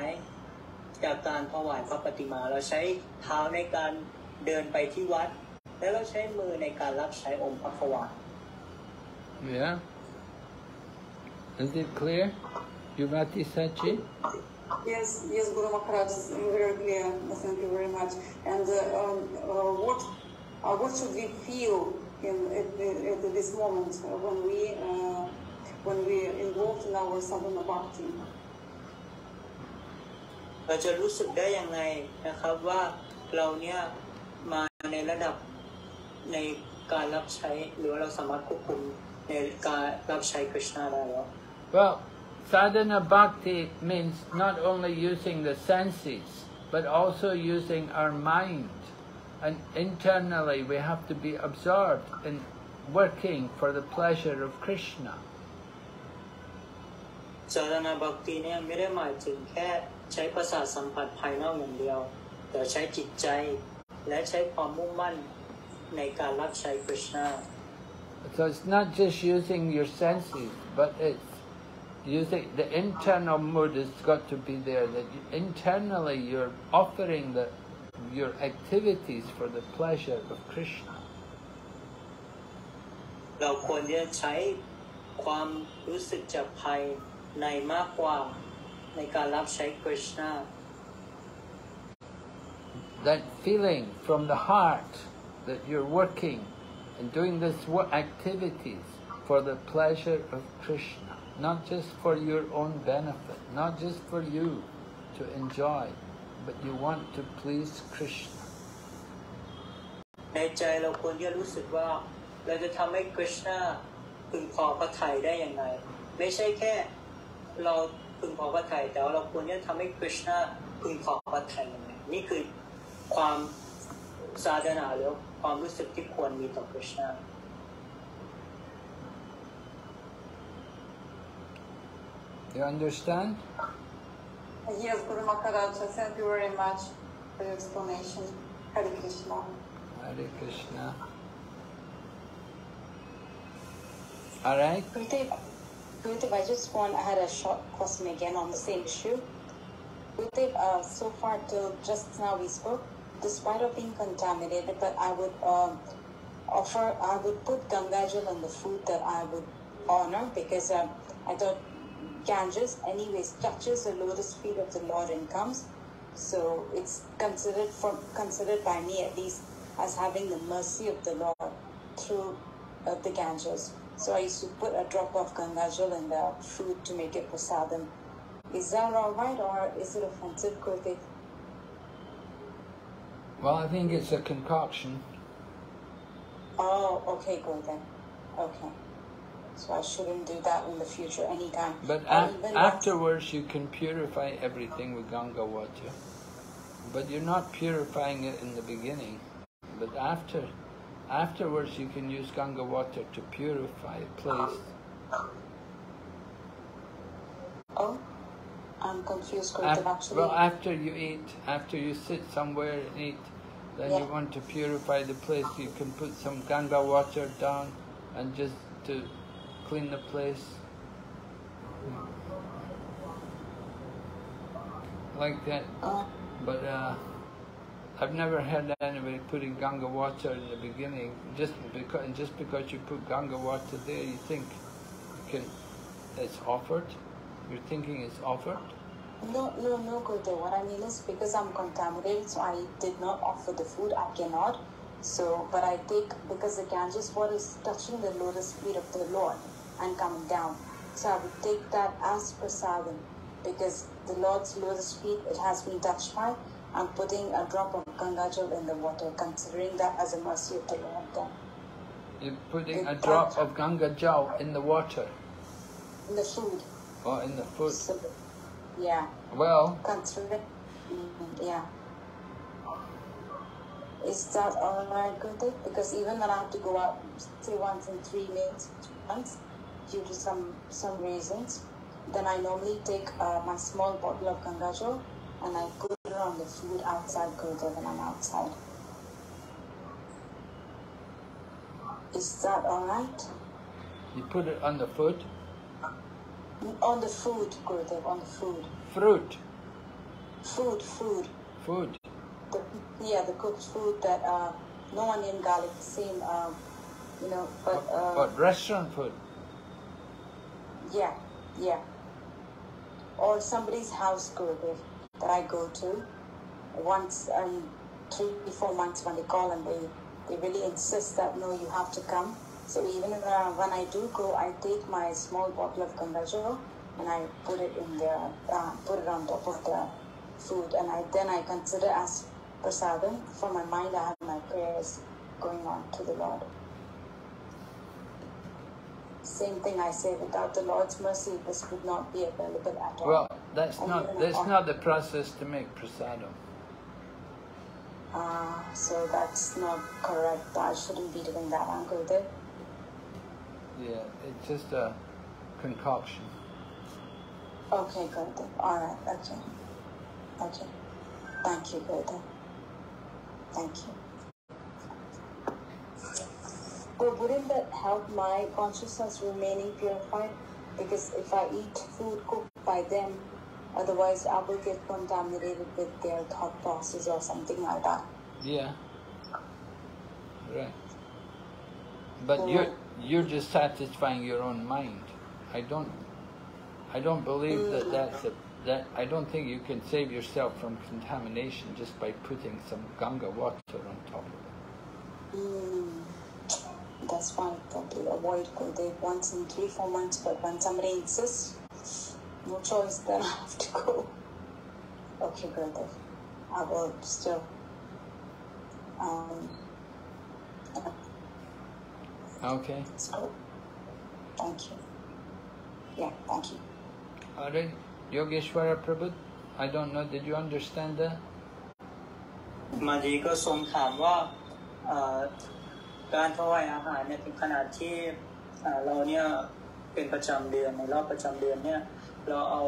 จากการถวายพระปฏิมาเราใช้เท้าในการเดินไปที่วัดแล้วเราใช้มือในการรับใช้องค์พระขวาน Yeah. Is it clear? Yuvati Sachi? Yes, Guru Maharaj, is very clear. Thank you very much. And what should we feel at this moment when we involved in our sadhana bhakti? เราจะรู้สึกได้ยังไงนะครับว่าเราเนี่ยมาในระดับในการรับใช้หรือเราสามารถควบคุมในการรับใช้คริชนาได้แล้ว Well, sadhana bhakti means not only using the senses, but also using our mind. And internally we have to be absorbed in working for the pleasure of Krishna. ศาสนาบัพติเนี่ยไม่ได้หมายถึงแค่ใช้ประสาทสัมผัสภายนอกอย่างเดียวแต่ใช้จิตใจและใช้ความมุ่งมั่นในการรับใช้คริชนา So it's not just using your senses, but it's using the internal mood has got to be there, that internally you're offering your activities for the pleasure of Krishna. เราควรจะใช้ความรู้สึกจากภายในมากกว่าในการรับใช้คริชนา That feeling from the heart that you're working and doing this activities for the pleasure of Krishna, not just for your own benefit, not just for you to enjoy, but you want to please Krishna. ในใจเราควรจะรู้สึกว่าเราจะทำให้คริชนาพึงพอพระทัยได้อย่างไรไม่ใช่แค่เราพึงพอพระทัยแต่เราควรจะทำให้คริชนาพึงพอพระทัยอย่างไรนี่คือความศาสนาหรือความรู้สึกที่ควรมีต่อคริชนา You understand? Yes, Guru Maharaj, thank you very much for your explanation. Hare Krishna. Hare Krishna. All right. Gurudev, I had a short question again on the same issue. Gurudev, so far till just now we spoke, despite of being contaminated, but I would put Gangajal on the food that I would honor because I thought Ganges anyways touches the lotus feet of the Lord and comes, so it's considered by me at least as having the mercy of the Lord through the Ganges. So I used to put a drop of Gangajal in the food to make it prasadam. Is that alright or is it offensive, Gurudev? Well, I think it's a concoction. Oh, okay, Gurudev. Okay. So I shouldn't do that in the future anytime. But afterwards you can purify everything with Ganga water. But you're not purifying it in the beginning. But afterwards you can use Ganga water to purify a place. Oh, I'm confused, Gurudev, actually. Well, after you eat, after you sit somewhere and eat, then you want to purify the place, you can put some Ganga water down and just to clean the place. Like that. But I've never had anybody putting Ganga water in the beginning. Just because you put Ganga water there, you think it's offered? You're thinking it's offered? No, Gurudev. What I mean is because I'm contaminated, so I did not offer the food. I cannot. So, but I take, because the Ganges water is touching the lotus feet of the Lord and coming down. So I would take that as prasadam because the Lord's lotus feet, it has been touched by. I'm putting a drop of Gangajal in the water, considering that as a mercy of the Lord then. You're putting a drop of Gangajal in the water? In the food. Oh, in the food. So, yeah. Well. Consider, yeah. Is that alright, Gurudev? Because even when I have to go out, say once in 3 months, due to some reasons, then I normally take my small bottle of Gangajal and I put it on the food outside, Gurudev, when I'm outside. Is that alright? You put it on the food? On the food, Gurudev, on the food. Fruit. Food. Food. The cooked food that no onion, garlic, same, But restaurant food. Yeah. Or somebody's house, Gurudev, that I go to once 3-4 months when they call and they really insist that no, you have to come. So even when I do go, I take my small bottle of Gangajal and I put it in put it on top of the food, and then I consider as prasadam. For my mind, I have my prayers going on to the Lord. Same thing I say, without the Lord's mercy, this would not be available at all. Well, that's not the process to make prasadam. So that's not correct. I shouldn't be doing that, Uncle Dev. Yeah, it's just a concoction. Okay, Gurudev. Alright, okay. Thank you, Gurudev. Thank you. But wouldn't that help my consciousness remaining purified? Because if I eat food cooked by them, otherwise I will get contaminated with their thought process or something like that. Yeah. Right. But you're just satisfying your own mind. I don't believe that I don't think you can save yourself from contamination just by putting some Ganga water on top of it. That's why I probably avoid Gurudev once in 3-4 months, but when somebody insists, no choice, then I have to go. Okay, Gurudev. I will still. Okay. So, thank you. Yeah, thank you. Alright. Yogeshwara Prabhu, I don't know, did you understand that? มาดีก็ทรงถามว่าการถวายอาหารเนี่ยถึงขนาดที่เราเนี่ยเป็นประจำเดือนในรอบประจำเดือนเนี่ยเราเอา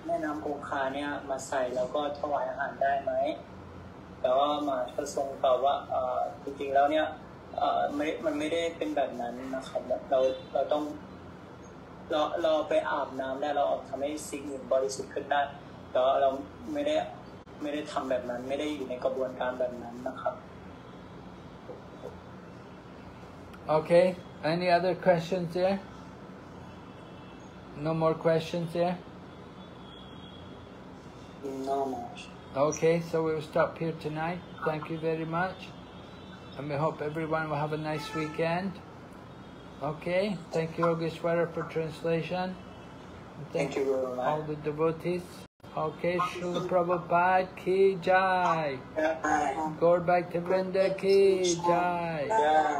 แม่น้ำคงคาเนี่ยมาใส่แล้วก็ถวายอาหารได้ไหมแต่ว่ามาก็ทรงตอบว่าจริงๆแล้วเนี่ยมันไม่ได้เป็นแบบนั้นนะครับเราต้องเราไปอาบน้ำได้เราทำให้สิ่งอื่นบริสุทธิ์ขึ้นได้แต่ว่าเราไม่ได้ทำแบบนั้นไม่ได้อยู่ในกระบวนการแบบนั้นนะครับ Okay. Any other questions there? No more questions there? No more. Okay, so we'll stop here tonight. Thank you very much. And we hope everyone will have a nice weekend. Okay, thank you, Yogeshwara, for translation. Thank you very much. All the devotees. Okay, Srila Prabhupada ki jai. Gaur Bhaktivinoda ki jai.